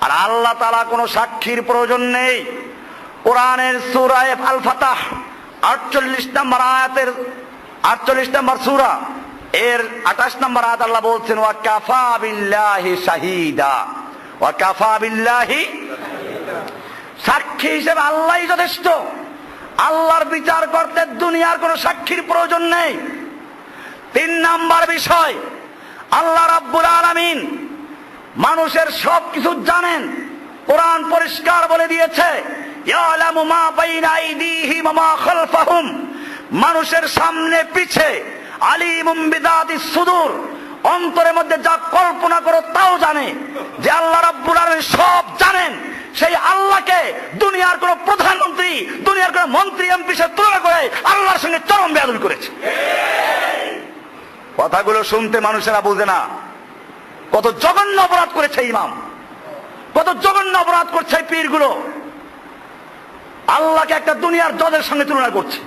আর আল্লাহ তাআলা কোনো সাক্ষীর প্রয়োজন নেই। কোরআনের সূরা আল ফাতাহ 48 নম্বর আয়াতের 48 নম্বর সূরা এর 28 নম্বর আয়াত আল্লাহ বলছেন ওয়া কাফা বিল্লাহি শাহিদা, ওয়া কাফা বিল্লাহি, সাক্ষী হিসেবে আল্লাহই যথেষ্ট। আল্লাহর বিচার করতে দুনিয়ার কোনো সাক্ষীর প্রয়োজন নেই। 3 নাম্বার বিষয়, আল্লাহ রাব্বুল আলামিন মানুষের সব কিছু জানেন। কোরআন পরিষ্কার বলে দিয়েছে ইয়ালামু মা বাইনা আইদিহিম ওয়া মা খালফাহুম, মানুষের সামনে পিছে, আলিমুম বিযাতিস সুদূর, অন্তরের মধ্যে যা কল্পনা করো তাও জানে। যে আল্লাহ রাব্বুল আলামিন সব জানেন, সেই আল্লাহকে দুনিয়ার কোন প্রধানমন্ত্রী, দুনিয়ার কোন মন্ত্রী এমপির সাথে তুলনা করে আল্লাহর সঙ্গে চরম বেয়াদবি করেছে। কথাগুলো শুনতে মানুষেরা বোঝে না কত জঘন্য অপরাধ করেছে ইমাম, কত জঘন্য অপরাধ করছে পীরগুলো। আল্লাহকে একটা দুনিয়ার জজের সঙ্গে তুলনা করছে,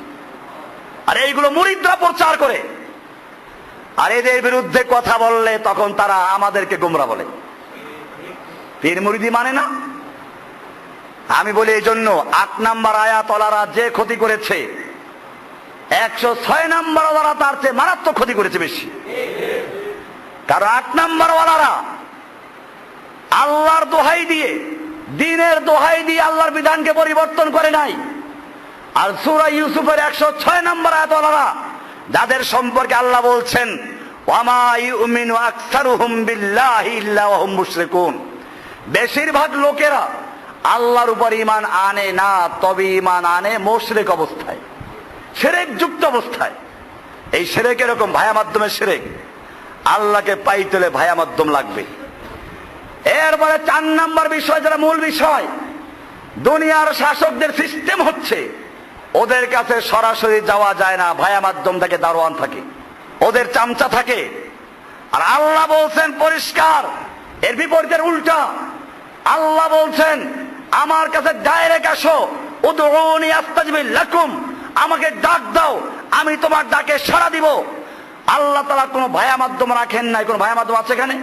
আর এইগুলো মুরিদরা প্রচার করে। আর এদের বিরুদ্ধে কথা বললে তখন তারা আমাদেরকে গোমরা বলে, পীর মুরিদি মানে না। আমি বলি এই জন্য 8 নাম্বার আয়াতওয়ালারা যে ক্ষতি করেছে, 106 নাম্বার ওয়ালারা তার চেয়ে মারাত্মক ক্ষতি করেছে বেশি। কারণ 8 নাম্বার ওয়ালারা আল্লাহর দোহাই দিয়ে, দ্বীনের দোহাই দিয়ে আল্লাহর বিধানকে পরিবর্তন করে নাই। আর সূরা ইউসুফের 106 নাম্বার আয়াতওয়ালারা, যাদের সম্পর্কে আল্লাহ বলছেন ওয়ামা ইউমিনু আকসারুহুম বিল্লাহি ইল্লা ওয়া হুম মুশরিকুন, বেশিরভাগ লোকেরা আল্লাহর উপর ঈমান আনে না, তবে ঈমান আনে মুশরিক অবস্থায়, শিরক যুক্ত অবস্থায়। এই শিরক এরকম ভায়া মাধ্যমে শিরক, আল্লাহকে পাইতে হলে ভায়া মাধ্যম লাগবে। এরপরে 4 নাম্বার বিষয়, যেটা মূল বিষয়, দুনিয়ার শাসকদের সিস্টেম হচ্ছে ওদের কাছে সরাসরি যাওয়া যায় না, ভায়া মাধ্যম থাকে, দারোয়ান থাকে, ওদের চামচা থাকে। আর আল্লাহ বলছেন পরিষ্কার এর বিপরীতের উল্টা, আল্লাহ বলছেন আমার কাছে ডাইরেক্ট আসো, উদউনি আস্তাজিব লাকুম, আমাকে ডাক দাও, আমি তোমার ডাকে সাড়া দিব। আল্লাহ তাআলা কোনো ভায়া মাধ্যম রাখেন নাই। কোন ভায়া মাধ্যম আছে এখানে?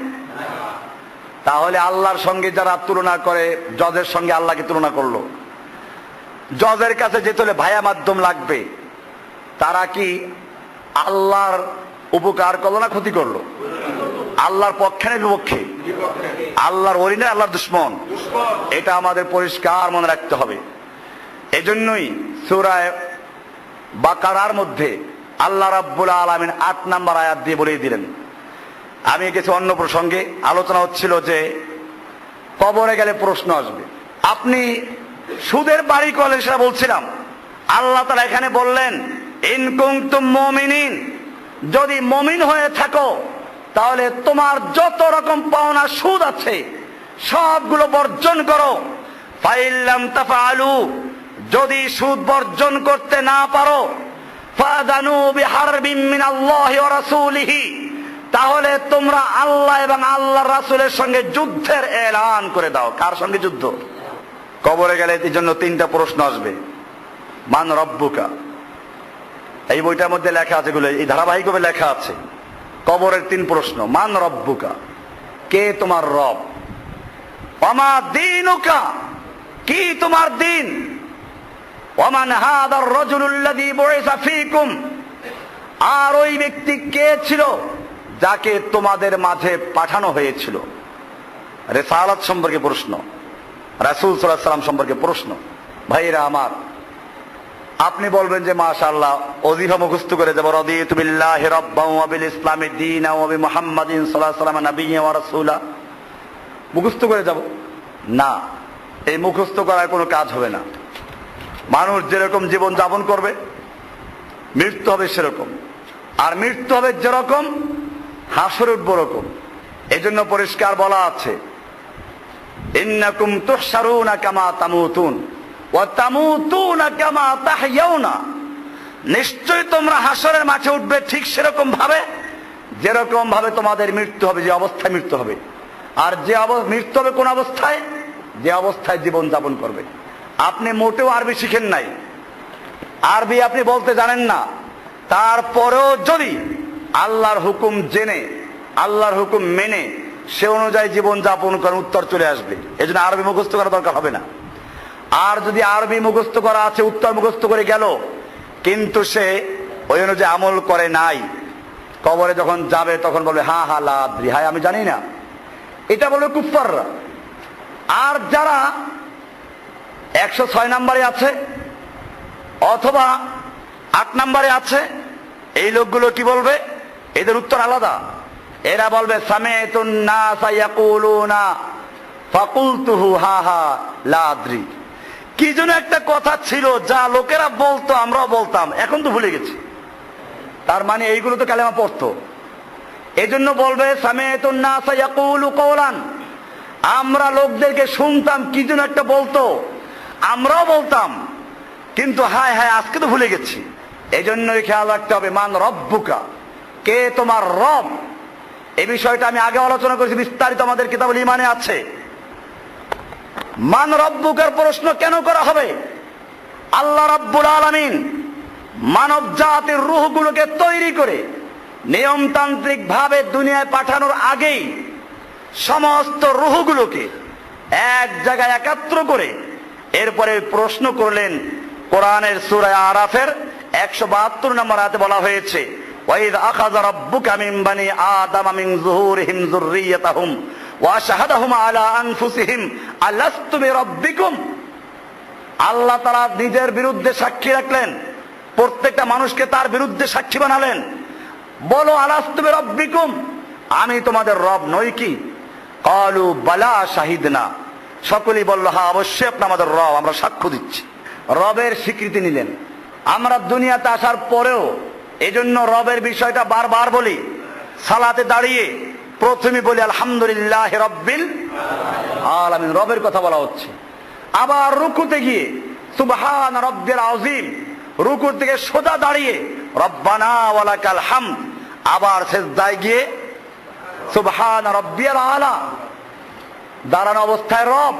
তাহলে আল্লাহর সঙ্গে যারা তুলনা করে, জজের সঙ্গে আল্লাহকে তুলনা করলো, জজের কাছে যেতে হলে ভায়া মাধ্যম লাগবে, তারা কি আল্লাহর উপকার করলো না ক্ষতি করলো? আল্লাহর পক্ষে না বিপক্ষে? আল্লাহর ওলি না আল্লাহর দুশমন? এটা আমাদের পরিষ্কার মনে রাখতে হবে। এজন্যই সূরা বাকারার মধ্যে আল্লাহ রাব্বুল আলামিন 8 নম্বর আয়াত দিয়ে বলে দিলেন। আমি কিছু অন্য প্রসঙ্গে আলোচনা হচ্ছিল যে কবরে গেলে প্রশ্ন আসবে। আপনি সুদের বাড়ি করলে সেটা বলছিলাম, আল্লাহ তাআলা এখানে বললেন ইন কুনতুম মুমিনিন, যদি মুমিন হয়ে থাকো তাহলে তোমার যত রকম পাওনা সুদ আছে সবগুলো বর্জন করো। ফাইল্লাম তাফআলু, যদি সুদ বর্জন করতে না পারো ফাদানু বিহারবিম মিনাল্লাহি ওয়া রাসূলিহি, তাহলে তোমরা আল্লাহ এবং আল্লাহর রাসূলের সঙ্গে যুদ্ধের এলান করে দাও। কার সঙ্গে যুদ্ধ? কবরে গেলে এর জন্য 3টা প্রশ্ন আসবে। মান রব্বুকা, এই বইটার মধ্যে লেখা আছে, এগুলো এই ধারাবাহিকভাবে লেখা আছে। কবরের 3 প্রশ্ন। মান রব্বুকা, কে তোমার রব? ওয়ামা দীনুকা, কি তোমার দিন? ওয়ামান হাদার রাজুলুল্লাযী বুইসা ফীকুম, আর ওই ব্যক্তি কে ছিল যাকে তোমাদের মাঝে পাঠানো হয়েছিল? রিসালাত সম্পর্কে প্রশ্ন, রাসূল সাল্লাল্লাহু আলাইহি ওয়াসাল্লাম সম্পর্কে প্রশ্ন। ভাইরা আমার, আপনি বলবেন যে মাশাআল্লাহ ওজিফা মুখস্থ করে যাব, রাদিতু বিল্লাহি রাব্বান ওয়া বিল ইসলামি দীনা ওয়া বি মুহাম্মাদিন সাল্লাল্লাহু আলাইহি ওয়াসাল্লাম নাবিয়্যা ওয়া রাসূলা, মুখস্থ করে যাব না। এই মুখস্থ করার কোনো কাজ হবে না। মানুষ যেরকম জীবন যাপন করবে মৃত্যু হবে সেরকম, আর মৃত্যু হবে যেরকম হাসরে উঠব ওরকম। এজন্য পরিষ্কার বলা আছে ইন্নাকুম তুহশারুনা কামা তামুতুন ওয়া তামুতুনা কামা তাহইয়াউনা, নিশ্চয়ই তোমরা হাসরের মাঠে উঠবে ঠিক সেরকম ভাবে যেরকম ভাবে তোমাদের মৃত্যু হবে, যে অবস্থায় মৃত্যু হবে। আর যে মৃত্যু হবে কোন অবস্থায়? যে অবস্থায় জীবন যাপন করবে। আপনি মোটেও আরবি শিখেন নাই, আরবি আপনি বলতে জানেন না, তারপরেও যদি আল্লাহর হুকুম জেনে আল্লাহর হুকুম মেনে সে অনুযায়ী জীবন যাপন করেন, উত্তর চলে আসবে। এজন্য আরবি মুখস্থ করা দরকার হবে না। আর যদি আরবি মুখস্থ করা আছে, উত্তর মুখস্থ করে গেল, কিন্তু সে ওই অনুযায়ী আমল করে নাই, কবরে যখন যাবে তখন বলবে হা হা লা আদ্রি, হায় আমি জানি না, এটা বলবে কুফফাররা। আর যারা 106 নম্বরে আছে অথবা 8 নম্বরে আছে, এই লোকগুলো কি বলবে? এদের উত্তর আলাদা। এরা বলবে সামিতুন নাসা ইয়াকুলুনা ফাকুলতুহু হা হা লা আদ্রি, কি যেন একটা কথা ছিল যা লোকেরা বলতো আমরাও বলতাম, এখন তো ভুলে গেছি। তার মানে এইগুলো তো কালেমা পড়তো। এজন্য বলবে সামিতুন নাসা ইয়াকুলু কওলান, আমরা লোকদেরকে শুনতাম কি যেন একটা বলতো, আমরাও বলতাম, কিন্তু হায় হায় আজকে তো ভুলে গেছি। এজন্যই খেয়াল রাখতে হবে মান রব্বুকা, কে তোমার রব। এই বিষয়টা আমি আগে আলোচনা করেছি, বিস্তারিত আমাদের কিতাবুল ঈমানে আছে। মান রব্বুকার প্রশ্ন কেন করা হবে? আল্লাহ রাব্বুল আলামিন মানব জাতির রূহগুলোকে তৈরি করে নিয়মতান্ত্রিক ভাবে দুনিয়ায় পাঠানোর আগেই সমস্ত রূহগুলোকে এক জায়গায় একাত্র করে এরপরে প্রশ্ন করলেন। কোরআনের সূরা আরাফের 172 নম্বর আয়াতে বলা হয়েছে ওয়াইদ আখাযা রাব্বুকা মিন বানি আদামা মিন যুহুরিহিম যুররিয়াতাহুম ওয়া শাহাদাহুম আলা আনফুসিহিম আলাস্তু বিরাব্বিকুম। আল্লাহ তাআলা নিজের বিরুদ্ধে সাক্ষী রাখলেন, প্রত্যেকটা মানুষকে তার বিরুদ্ধে সাক্ষী বানালেন। বলো আলাস্তু বিরাব্বিকুম, আমি তোমাদের রব নই কি? ক্বালু বালা শাহিদনা, সকলেই বলল হ্যাঁ অবশ্যই আপনি আমাদের রব, আমরা সাক্ষ্য দিচ্ছি। রবের স্বীকৃতি নিলেন। আমরা দুনিয়াতে আসার পরেও এজন্য রবের বিষয়টা বারবার বলি। সালাতে দাঁড়িয়ে প্রথমে বলি আলহামদুলিল্লাহ রাব্বিল আলামিন, রবের কথা বলা হচ্ছে। আবার রুকুতে গিয়ে সুবহান রাব্বিল আযীম, রুকু থেকে সোজা দাঁড়িয়ে রব্বানা ওয়ালাকাল হামদ, আবার সিজদায় গিয়ে সুবহান রাব্বিয়াল আলা, দাঁড়ানো অবস্থায় রব,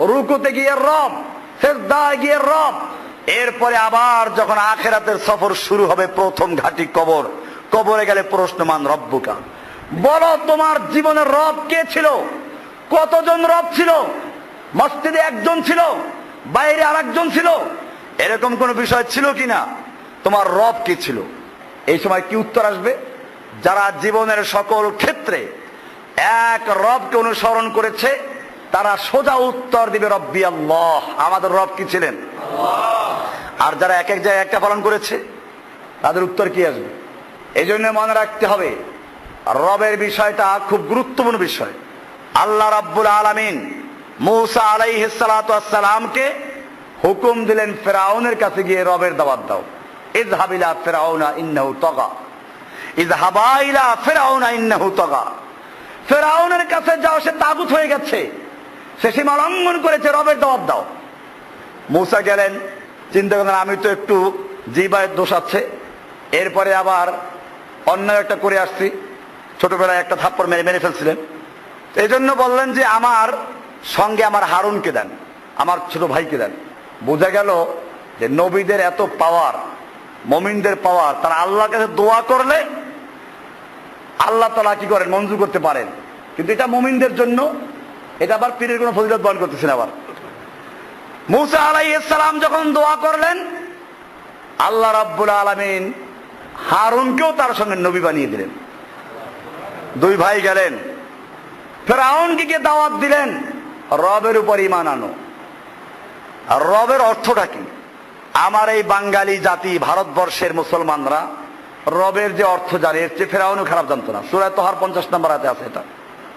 রুকুতে গিয়ে রব, সিজদায় গিয়ে রব। এরপরে আবার যখন আখিরাতের সফর শুরু হবে, প্রথম ঘাঁটি কবর, কবরে গেলে প্রশ্ন মান রব্বুকা, বলো তোমার জীবনের রব কে ছিল? কতজন রব ছিল? মসজিদে একজন ছিল, বাইরে আরেকজন ছিল, এরকম কোন বিষয় ছিল কিনা? তোমার রব কে ছিল? এই সময় কি উত্তর আসবে? যারা জীবনের সকল ক্ষেত্রে এক রবকে অনুসরণ করেছে, তারা সোজা উত্তর দিবে রব্বি আল্লাহ, আমাদের রব কি ছিলেন? আর যারা এক এক জায়গায় একটা পালন করেছে তাদের উত্তর কি আসবে? এই জন্য মনে রাখতে হবে রবের বিষয়টা খুব গুরুত্বপূর্ণ বিষয়। আল্লাহ রাব্বুল আলামিন মূসা আলাইহিস সালাতু ওয়াস সালামকে হুকুম দিলেন ফিরআউনের কাছে গিয়ে রবের দাওয়াত দাও। ইযহাব ইলা ফিরআউনা ইন্নাহু তাগা, ইযহাবা ইলা ফিরআউনা ইন্নাহু তাগা। ফিরআউনের কাছে যাও, সে তাগুত হয়ে গেছে, সে সীমা লঙ্ঘন করেছে, রবের দাওয়াত দাও। মূসা গেলেন, চিন্তা করলেন আমি তো একটু জিহ্বার দোষ আছে, এরপরে আবার অন্য একটা করে আসছি, ছোটবেলায় একটা থাপ্পড় মেরে ফেলছিলেন। এই জন্য বললেন যে আমার সঙ্গে আমার হারুনকে দেন, আমার ছোট ভাইকে দেন। বোঝা গেল যে নবীদের এত পাওয়ার, মুমিনদের পাওয়ার, তারা আল্লাহর কাছে দোয়া করলে আল্লাহ তাআলা কি করেন? মঞ্জুর করতে পারেন। কিন্তু এটা মুমিনদের জন্য, এটা আবার পীরের কোনো ফজিলত বয়ান করতেছেন। আবার মূসা আলাইহিস সালাম যখন দোয়া করলেন, আল্লাহ রাব্বুল আলামিন হারুনকেও তার সঙ্গে নবী বানিয়ে দিলেন। দুই ভাই গেলেন, ফিরআউনকে গিয়ে দাওয়াত দিলেন রবের উপর ঈমান আনো। আর রবের অর্থটা কি? আমার এই বাঙালি জাতি, ভারতবর্ষের মুসলমানরা রবের যে অর্থ জানে, এর চেয়ে ফিরআউনও খারাপ জানতো না। সূরা তাহার 50 নম্বর আয়াতে আছে এটা।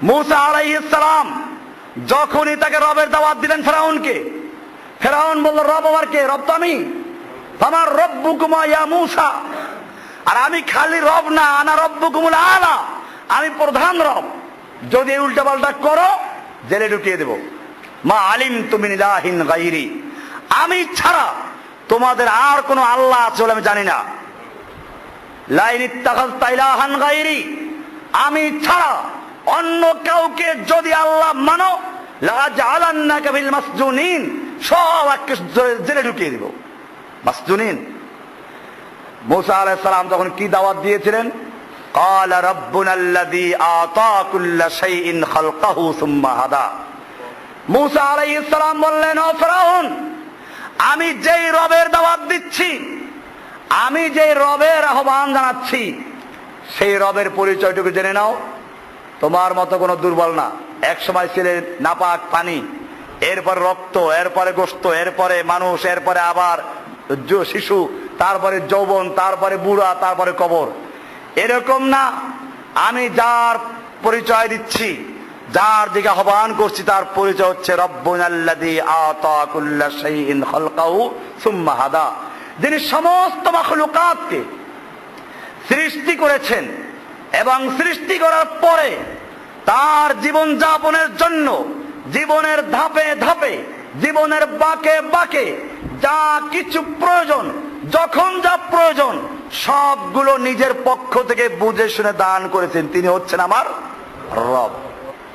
মূসা আলাইহিস সালাম যখনই তাকে রবের দাওয়াত দিলেন ফিরআউনকে, ফিরআউন বলল রব আমার কে? রব তো আমি। আমার রব্বুকুমা ইয়া মূসা, আর আমি খালি রব না, আনা রব্বুকুমুল আলা, আমি প্রধান রব। যদি এই উল্টা পাল্টা করো জেলে ঢুকিয়ে দেব। মা আলিমতু মিন ইলাহিন গায়রি, আমি ছাড়া তোমাদের আর কোনো আল্লাহ আছে বলে আমি জানি না। লাইন ইত্তাখাযতা ইলাহান গায়রি, আমি ছাড়া অন্য কাউকে যদি আল্লাহ মানো লাজালান্নাকা বিল মাসজুনিন, সব জেলে ঢুকিয়ে দেব। মাসজুনিন। মূসা আলাইহিস সালাম তখন কি দাওয়াত দিয়েছিলেন? ক্বালা রাব্বুনাল্লাযী আতা কুল্লা শাইইন খালকাহু সুম্মা হাদা। মূসা আলাইহিস সালাম বললেন, ও ফিরআউন, আমি যেই রবের দাওয়াত দিচ্ছি, আমি যেই রবের আহ্বান জানাচ্ছি, সেই রবের পরিচয়টুকু জেনে নাও। তোমার মতো কোনো দুর্বল না। এক সময় ছিলে নাপাক পানি, এরপরে রক্ত, এরপরে গোশত, এরপরে মানুষ, এরপরে আবার শিশু, তারপরে যৌবন, তারপরে বুড়া, তারপরে কবর। এরকম না। আমি যার পরিচয় দিচ্ছি, যার দিকে আহ্বান করছি, তার পরিচয় হচ্ছে রব্বুনাল্লাযী আতা কুল্লা শাইইন খালকাহু সুম্মা হাদা, যিনি সমস্ত মাখলুকাতকে সৃষ্টি করেছেন এবং সৃষ্টি করার পরে তার জীবন যাপনের জন্য জীবনের ধাপে ধাপে, জীবনের বাঁকে বাঁকে যা কিছু প্রয়োজন, যখন যা প্রয়োজন, সবগুলো নিজের পক্ষ থেকে বুঝে শুনে দান করেছেন। তিনি হচ্ছেন আমার রব।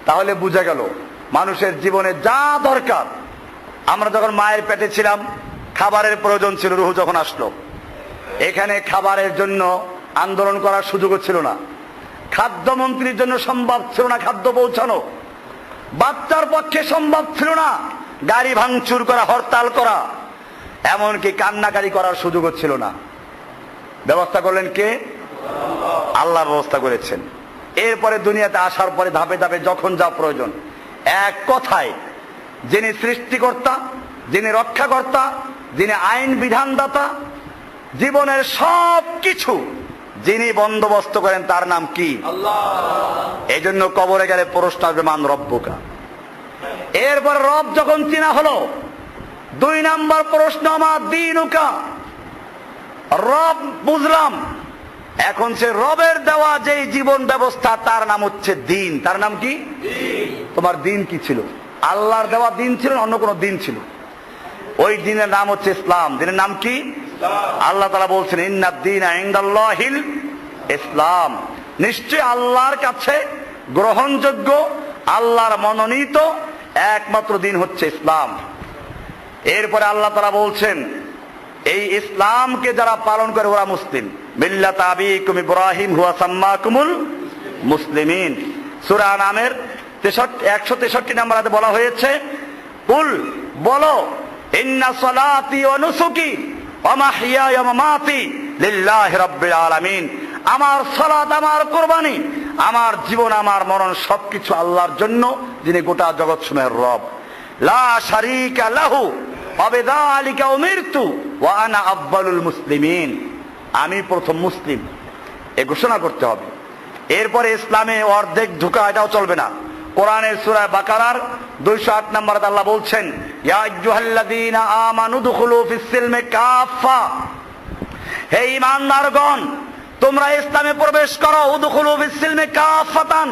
তাহলে বুঝা গেল মানুষের জীবনে যা দরকার। আমরা যখন মায়ের পেটে ছিলাম, খাবারের প্রয়োজন ছিল। রুহ যখন আসলো, এখানে খাবারের জন্য আন্দোলন করার সুযোগও ছিল না। খাদ্যমন্ত্রীর জন্য সম্ভব ছিল না খাদ্য পৌঁছানো। বাচ্চার পক্ষে সম্ভব ছিল না গাড়ি ভাঙচুর করা, হরতাল করা, এমনকি কান্নাকারি করার সুযোগও ছিল না। ব্যবস্থা করলেন কে? আল্লাহ ব্যবস্থা করেছেন। এরপরে দুনিয়াতে আসার পরে ধাপে ধাপে যখন যা প্রয়োজন, এক কথায় যিনি সৃষ্টিকর্তা, যিনি রক্ষাকর্তা, যিনি আইন বিধানদাতা, জীবনের সব কিছু যিনি বন্দোবস্ত করেন, তার নাম কি? আল্লাহ। এই জন্য কবরে গেলে প্রশ্ন আসবে মান রব্বুকা। এরপর রব যখন চিনা হলো, 2 নাম্বার প্রশ্ন মা দীনুকা। রব বুঝলাম, এখন সে রবের দেওয়া যে জীবন ব্যবস্থা, তার নাম হচ্ছে দিন। তার নাম কি? তোমার দিন কি ছিল? আল্লাহর দেওয়া দিন ছিল না অন্য কোন দিন ছিল? ওই দিনের নাম হচ্ছে ইসলাম। দিনের নাম কি? আল্লাহ তাআলা বলছেন ইন্নাদ দীনা ইনদাল্লাহিল ইসলাম, নিশ্চয় আল্লাহর কাছে গ্রহণযোগ্য, আল্লাহর মনোনীত একমাত্র দিন হচ্ছে ইসলাম। এরপরে আল্লাহ তাআলা বলছেন এই ইসলামকে যারা পালন করে ওরা মুসলিম। মিল্লাত আবিকুম ইব্রাহিম হুয়া সাম্মাকুমুল মুসলিমিন। সূরা আনামের 163 নম্বর আয়াতে বলা হয়েছে, কুল বলো, ইন্না সলাতি ওয়া নুসুকি ওয়া মাহইয়ায়া ওয়া মামাতি লিল্লাহি রাব্বিল আলামিন। আমার সালাত, আমার কুরবানি, আমার জীবন, আমার মরণ সবকিছু আল্লাহর জন্য, যিনি গোটা জগৎ সমূহের রব। লা শারীকা লাহু ওয়া বিযালিকা উমিরতু ওয়া আনা আউয়ালুল মুসলিমিন, আমি প্রথম মুসলিম, এ ঘোষণা করতে হবে। এরপরে ইসলামে অর্ধেক ঢোকা এটাও চলবে না। কোরআনের সূরা বাকারার 208 নম্বরে আল্লাহ বলছেন, ইয়া আইয়ুহাল্লাযীনা আমানু দুখুলু ফিস সিলমি কাফা, হে ঈমানদারগণ তোমরা ইসলামে প্রবেশ করো। উদখুলু ফিস সিলমি কাফাতান,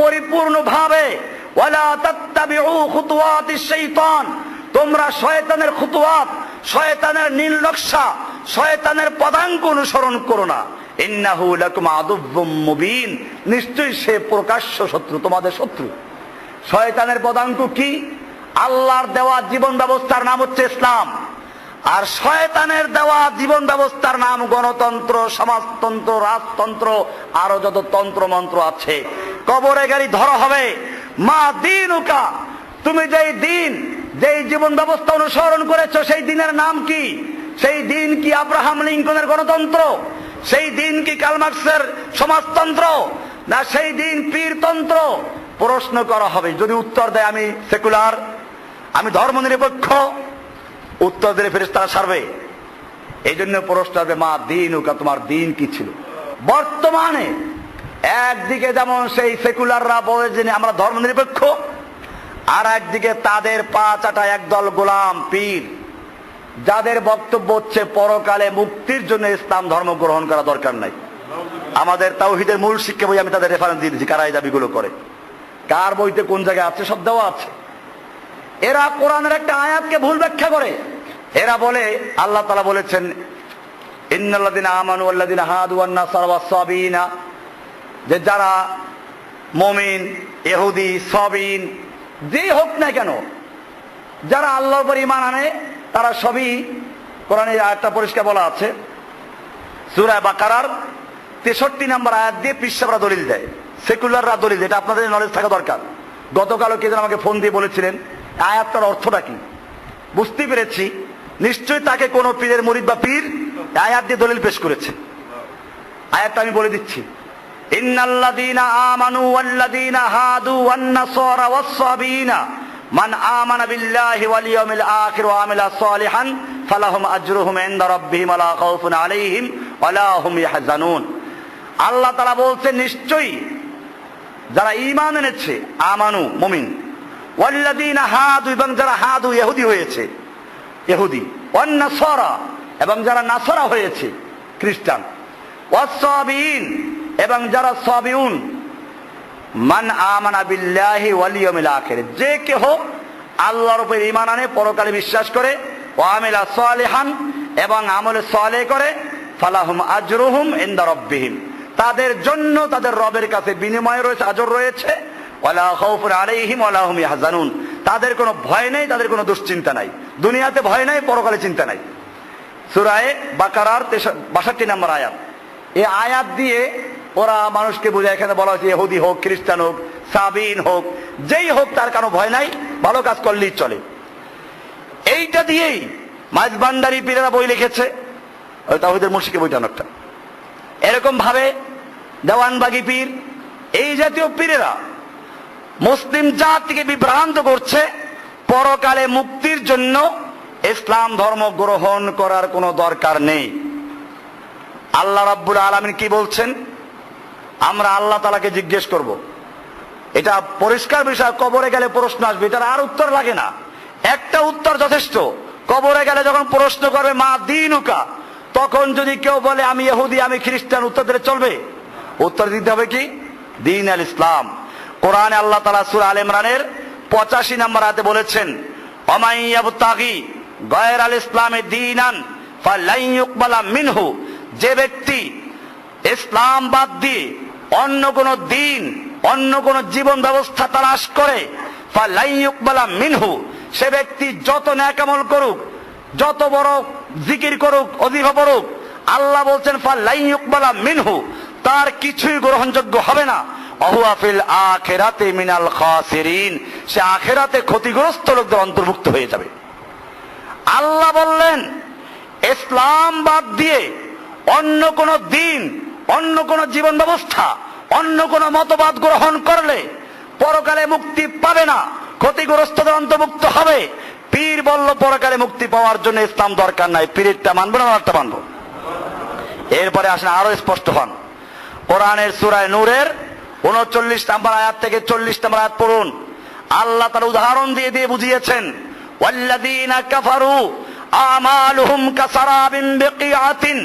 পরিপূর্ণভাবে। ওয়ালা তাত্তাবিউ খুতুওয়াতিশ শাইতান, তোমরা শয়তানের খুতুওয়াত, শয়তানের নীল নকশা, শয়তানের পদাঙ্ক অনুসরণ করো না। ইন্নাহু লাকুম আদুউম মুবিন, নিশ্চয়ই সে প্রকাশ্য শত্রু, তোমাদের শত্রু। শয়তানের পদাঙ্ক কি? আল্লাহর দেওয়া জীবন ব্যবস্থার নাম হচ্ছে ইসলাম, আর শয়তানের দেওয়া জীবন ব্যবস্থার নাম গণতন্ত্র, সমাজতন্ত্র, রাজতন্ত্র, আরো যত তন্ত্র মন্ত্র আছে। কবরে গেলে ধরা হবে মা দীনুকা, তুমি যেই দিন, যেই জীবন ব্যবস্থা অনুসরণ করেছো সেই দিনের নাম কি? সেই দিন কি আব্রাহাম লিঙ্কনের গণতন্ত্র? সেই দিন কি কার্ল মার্কসের সমাজতন্ত্র? না সেই দিন পীরতন্ত্র? প্রশ্ন করা হবে। যদি উত্তর দেয় আমি সেকুলার, আমি ধর্মনিরপেক্ষ, উত্তর দিলে ফেরেশতারা সারবে। এই জন্য প্রশ্ন হবে মা দীনুকা, তোমার দিন কি ছিল? বর্তমানে একদিকে যেমন সেই সেকুলাররা বলে যে আমরা ধর্মনিরপেক্ষ, আর একদিকে তাদের পা চাটা একদল গোলাম পীর, যাদের বক্তব্য হচ্ছে পরকালে মুক্তির জন্য ইসলাম ধর্ম গ্রহণ করা দরকার নাই। আমাদের তাওহীদের মূল শিক্ষা বই আমি তাদের রেফারেন্স দিয়ে দিচ্ছি, কারা এই দাবিগুলো করে, কার বইতে কোন জায়গায় আছে সব দেওয়া আছে। এরা কোরআনের একটা আয়াতকে ভুল ব্যাখ্যা করে। এরা বলে আল্লাহ তাআলা বলেছেন ইন্নাল্লাযীনা আমানু ওয়াল্লাযীনা হাদু ওয়ান নাসারা ওয়াস-সাবিনা, যে যারা মুমিন, ইহুদি, সাবিন যেই হোক না কেন, যারা আল্লাহর উপর ঈমান আনে তারা সবই, কোরআনের আয়াতটা পরিষ্কার বলা আছে সূরা বাকারার 63 নম্বর আয়াত দিয়ে পিসাবরা দলিল দেয়, সেকুলাররা দলিল দেয়। এটা আপনাদের নলেজ থাকা দরকার। গতকালও কে যেন আমাকে ফোন দিয়ে বলেছিলেন আয়াতটার অর্থটা কি, বুঝতে পেরেছি নিশ্চয়ই তাকে কোন পীরের মুরিদ বা পীর আয়াত দিয়ে দলিল পেশ করেছে। আয়াতটা আমি বলে দিচ্ছি, ইন্নাল্লাযীনা আমানু ওয়াল্লাযীনা হাদু ওয়ান নাসারা ওয়াস-সাবিনা মান আমানা বিল্লাহি ওয়াল ইয়াউমিল আখির ওয়া আমিলা সালিহান ফালাহুম আজরুহুম ইনদা রাব্বিহিম ওয়া লা খাউফুন আলাইহিম ওয়া লা হুম ইয়াহজানুন। আল্লাহ তাআলা বলছেন নিশ্চয়ই যারা ঈমান এনেছে, আমানু মুমিন, ওয়াল্লাযীনা হাদু এবং যারা হাদু ইহুদি হয়েছে, ইহুদি, ওয়ান নাসারা এবং যারা নাসারা হয়েছে খ্রিস্টান, ওয়াস-সাবিন এবং যারা সাবিউন, মান আমানা বিল্লাহি ওয়াল ইয়াউমিল আখির, যে কেহ আল্লাহর উপর ঈমান আনে, পরকালে বিশ্বাস করে, ওয়া আমিলা সালিহান এবং আমলে সালেহ করে, ফালাহুম আজরুহুম ইনদা রাব্বিহিম, তাদের জন্য তাদের রবের কাছে বিনিময় রয়েছে, আজর রয়েছে, ওয়া লা খাউফুন আলাইহিম ওয়া লা হুম ইয়াহজানুন, তাদের কোনো ভয় নেই, তাদের কোনো দুশ্চিন্তা নাই, দুনিয়াতে ভয় নাই, পরকালে চিন্তা নাই। সূরা বাকারার 62 নম্বর আয়াত। এই আয়াত দিয়ে ওরা মানুষকে বোঝায়, এখানে বলা হয়েছে ইহুদি হোক, খ্রিস্টান হোক, সাবিন হোক, যেই হোক তার কোনো ভয় নাই, ভালো কাজ করলেই চলে। এইটা দিয়েই মাইজভান্ডারী পীরেরা বই লিখেছে, ওই তাওহীদের মুর্শিদের বইটা অনেকটা এরকম ভাবে। দেওয়ানবাগী পীর, এই জাতীয় পীরেরা মুসলিম জাতিকে বিভ্রান্ত করছে। পরকালে মুক্তির জন্য ইসলাম ধর্ম গ্রহণ করার কোনো দরকার নেই। আল্লাহ রাব্বুল আলামিন কি বলছেন? আমরা আল্লাহ তাআলাকে জিজ্ঞেস করব। এটা পরিষ্কার বিষয়, কবরে গেলে প্রশ্ন আসবে, এটার আর উত্তর লাগে না, একটা উত্তর যথেষ্ট। কবরে গেলে যখন প্রশ্ন করবে মা দীনুকা, তখন যদি কেউ বলে আমি ইহুদি, আমি খ্রিস্টান, উত্তর দিলে চলবে? উত্তর দিতে হবে কি? দ্বীন আল ইসলাম। কোরআনে আল্লাহ তাআলা সূরা আলে ইমরানের 85 নম্বর আয়াতে বলেছেন, ওমাই ইয়াবতাগি গায়রাল ইসলামে দীনান ফালাই ইউকবালা মিনহু, যে ব্যক্তি ইসলাম বাদ দিয়ে অন্য কোন দিন, অন্য কোন জীবন ব্যবস্থা তালাশ করে, ফালাই ইউকবালা মিনহু, সে ব্যক্তি যত নেক আমল করুক, যত বড় জিকির করুক, ওজিফা পড়ুক, আল্লাহ বলছেন ফালাই ইউকবালা মিনহু, তার কিছুই গ্রহণযোগ্য হবে না। ওহুয়া ফিল আখিরাতি মিনাল খাসিরিন, সে আখিরাতে ক্ষতিগ্রস্ত লোকদের অন্তর্ভুক্ত হয়ে যাবে। আল্লাহ বললেন ইসলাম বাদ দিয়ে অন্য কোন দিন, অন্য কোন জীবন ব্যবস্থা, অন্য কোন মতবাদ গ্রহণ করলে পরকালে মুক্তি পাবে না, ক্ষতিগ্রস্তদের অন্তর্ভুক্ত হবে। পীর বলল পরকালে মুক্তি পাওয়ার জন্য ইসলাম দরকার নাই, পীরেরটা মানবো না আমারটা মানবো? এরপরে আসেন আরো স্পষ্ট হন, কোরআনের সূরা নূরের 39 নম্বর আয়াত থেকে 40 নম্বর আয়াত পড়ুন। আল্লাহ তার উদাহরণ দিয়ে দিয়ে বুঝিয়েছেন, ওয়াল্লাযীনা কাফারু আমালুহুম কাসারাবিন বিকিআতিন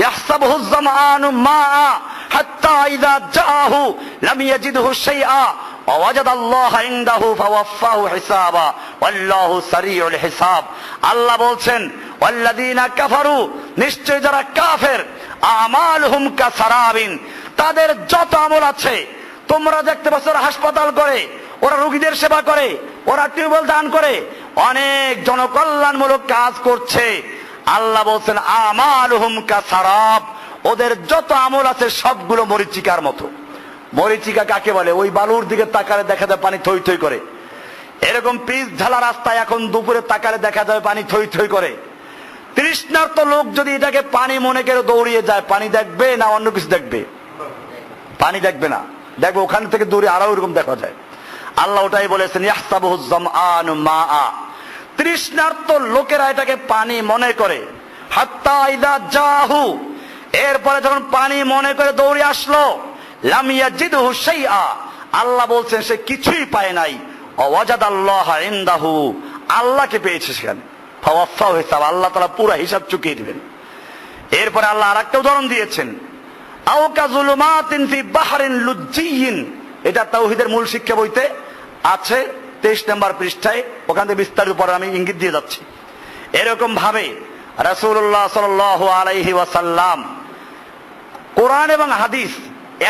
ইয়াহসাবুহু আয-যামআনু মাআ হাত্তা ইযা জাআহু লাম ইয়াজিদহু শাইআ ওয়া ওয়াজাদাল্লাহা ইনদাহু ফাওয়াফাহু হিসাবা ওয়াল্লাহু সারিউল হিসাব। আল্লাহ বলছেন, ওয়াল্লাযীনা কাফারু, নিশ্চয় যারা কাফের, আমালুহুম কাসারাবিন, তাদের যত আমল আছে, তোমরা দেখতে পাচ্ছ ওরা হাসপাতাল করে, ওরা রোগীদের সেবা করে, ওরা টিউবওয়েল দান করে, অনেক জনকল্যাণমূলক কাজ করছে। আল্লাহ বলছেন আমালুহুম কাসারাব, ওদের যত আমল আছে সবগুলো মরিচিকার মতো। মরিচিকা কাকে বলে? ওই বালুর দিকে তাকালে দেখা যায় পানি থই থই করে। এরকম পিচ ঢালা রাস্তায় এখন দুপুরে তাকালে দেখা যায় পানি থই থই করে। তৃষ্ণার্ত লোক যদি এটাকে পানি মনে করে দৌড়িয়ে যায়, পানি দেখবে না অন্য কিছু দেখবে? পানি দেখবে না, দেখবে ওখান থেকে দূরে আরো এরকম দেখা যায়। আল্লাহ ওটাই বলেছেন, ইয়াহসাবুহু আয-যামআনু মাআ, তৃষ্ণার্ত লোকেরা এটাকে পানি মনে করে। হাত্তা ইযা জাহু, এরপরে যখন পানি মনে করে দৌড়ে আসলো, লাম ইয়াজিদহু শাইআ, আল্লাহ বলছেন সে কিছুই পায় নাই। ওয়া ওয়াজাদাল্লাহা ইনদাহু, আল্লাহকে পেয়েছে সেখানে। ফাওয়াফাহু হিসাব, আল্লাহ তাআলা পুরো হিসাব চুকিয়ে দিবেন। এরপরে আল্লাহ আরেকটা উদাহরণ দিয়েছেন, আও কাযুলুমাতিন ফি বাহরিন লুজ্জিয়িন, এটা তাওহীদের মূল শিক্ষা বইতে আছে 23 নম্বর পৃষ্ঠায়, ওখান থেকে বিস্তারিত পরে আমি ইঙ্গিত দিয়ে যাচ্ছি। এরকম ভাবে রাসূলুল্লাহ সাল্লাল্লাহু আলাইহি ওয়াসাল্লাম কোরআন এবং হাদিস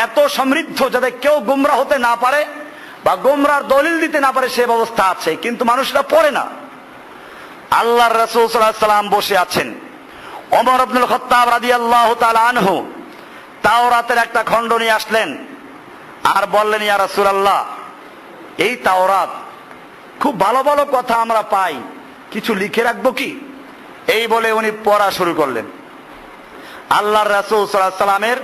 এত সমৃদ্ধ যাতে কেউ গোমরাহ হতে না পারে বা গোমরার দলিল দিতে না পারে সে ব্যবস্থা আছে, কিন্তু মানুষরা পড়ে না। আল্লাহর রাসূল সাল্লাল্লাহু আলাইহি ওয়াসাল্লাম বসে আছেন, ওমর ইবনুল খাত্তাব রাদিয়াল্লাহু তাআলা আনহু তাওরাতের একটা খণ্ড নিয়ে আসলেন আর বললেন, ইয়া রাসূলুল্লাহ, এই তাওরাত খুব ভালো ভালো কথা আমরা পাই, কিছু লিখে রাখবো কি? এই বলে উনি পড়া শুরু করলেন। আল্লাহর রাসূল সাল্লাল্লাহু আলাইহি ওয়াসাল্লামের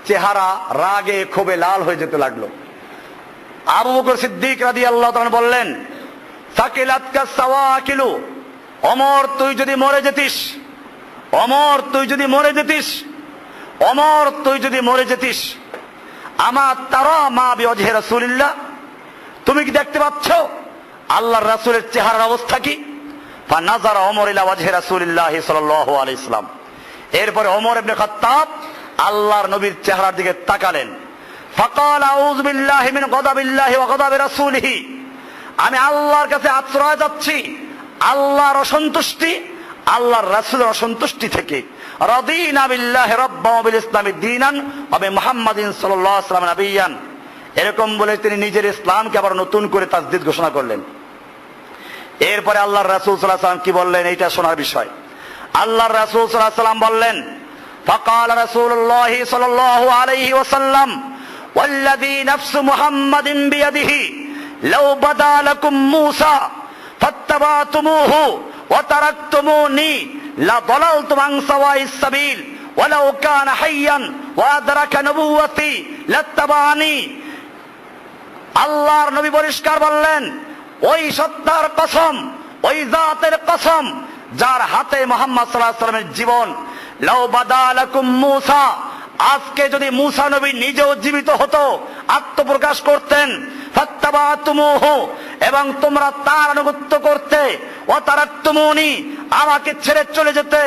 চেহারা রাগে ক্ষোভে লাল হয়ে যেতে লাগলো। আবু বকর সিদ্দিক রাদিয়াল্লাহু তাআলা বললেন, সাকিলাতকা সাওয়াকিলু, ওমর তুই যদি মরে যেতিস, ওমর তুই যদি মরে যেতিস, ওমর তুই যদি মরে যেতিস, আমা তারা মা বিওয়াজহি রাসূলিল্লাহ, তুমি কি দেখতে পাচ্ছ আল্লাহর রাসূলের চেহারার অবস্থা কি? ফানাযারা ওমর ইলা ওয়াজহি রাসূলিল্লাহ সাল্লাল্লাহু আলাইহি ওয়াসাল্লাম, এরপরে ওমর ইবনে খাত্তাব আল্লাহর নবীর চেহারার দিকে তাকালেন। ফাকাল আউযু বিল্লাহি মিন গাদাবিল্লাহি ওয়া গাদাবি রাসূলিহি, আমি আল্লাহর কাছে আশ্রয় যাচ্ছি আল্লাহর অসন্তুষ্টি, আল্লাহর রাসূলের অসন্তুষ্টি থেকে। রাদিনা বিল্লাহি রাব্বান ওয়া বিল ইসলামি দীনান ওয়া বি মুহাম্মাদিন সাল্লাল্লাহু আলাইহি ওয়াসাল্লাম নাবিয়ান, এরকম বলে তিনি নিজের ইসলামকে আবার নতুন করে তাজদীদ ঘোষণা করলেন। এরপরে আল্লাহর রাসূল সাল্লাল্লাহু আলাইহি ওয়াসাল্লাম কি বললেন, এইটা শোনার বিষয়। আল্লাহর রাসূল সাল্লাল্লাহু আলাইহি ওয়াসাল্লাম বললেন, ফাকাল রাসূলুল্লাহ সাল্লাল্লাহু আলাইহি ওয়াসাল্লাম, ওয়াল্লাযী নাফসু মুহাম্মাদিন বিয়াদিহি লাউ বাদা লাকুম মূসা ফাত্তাবাতুমুহু ওয়া তারাকতুমুনি লা দালালতুম আন সাওয়াইস সাবিল ওয়ালাউ কানা হাইয়ান ওয়া আদরাকা নবুওয়াতি লাত্তাবানি। আল্লাহর নবী পরিষ্কার বললেন, ওই সত্তার কসম, ওই জাতের কসম যার হাতে মুহাম্মদ সাল্লাল্লাহু আলাইহি ওয়াসাল্লামের জীবন, লাউ বাদা লাকুম মূসা, আজকে যদি মূসা নবী নিজেও জীবিত হতো, আত্মপ্রকাশ করতেন, ফাত্তাবাতুমুহু, এবং তোমরা তার আনুগত্য করতে, ওয়া তারাকতুমুনি, আমাকে ছেড়ে চলে যেতে,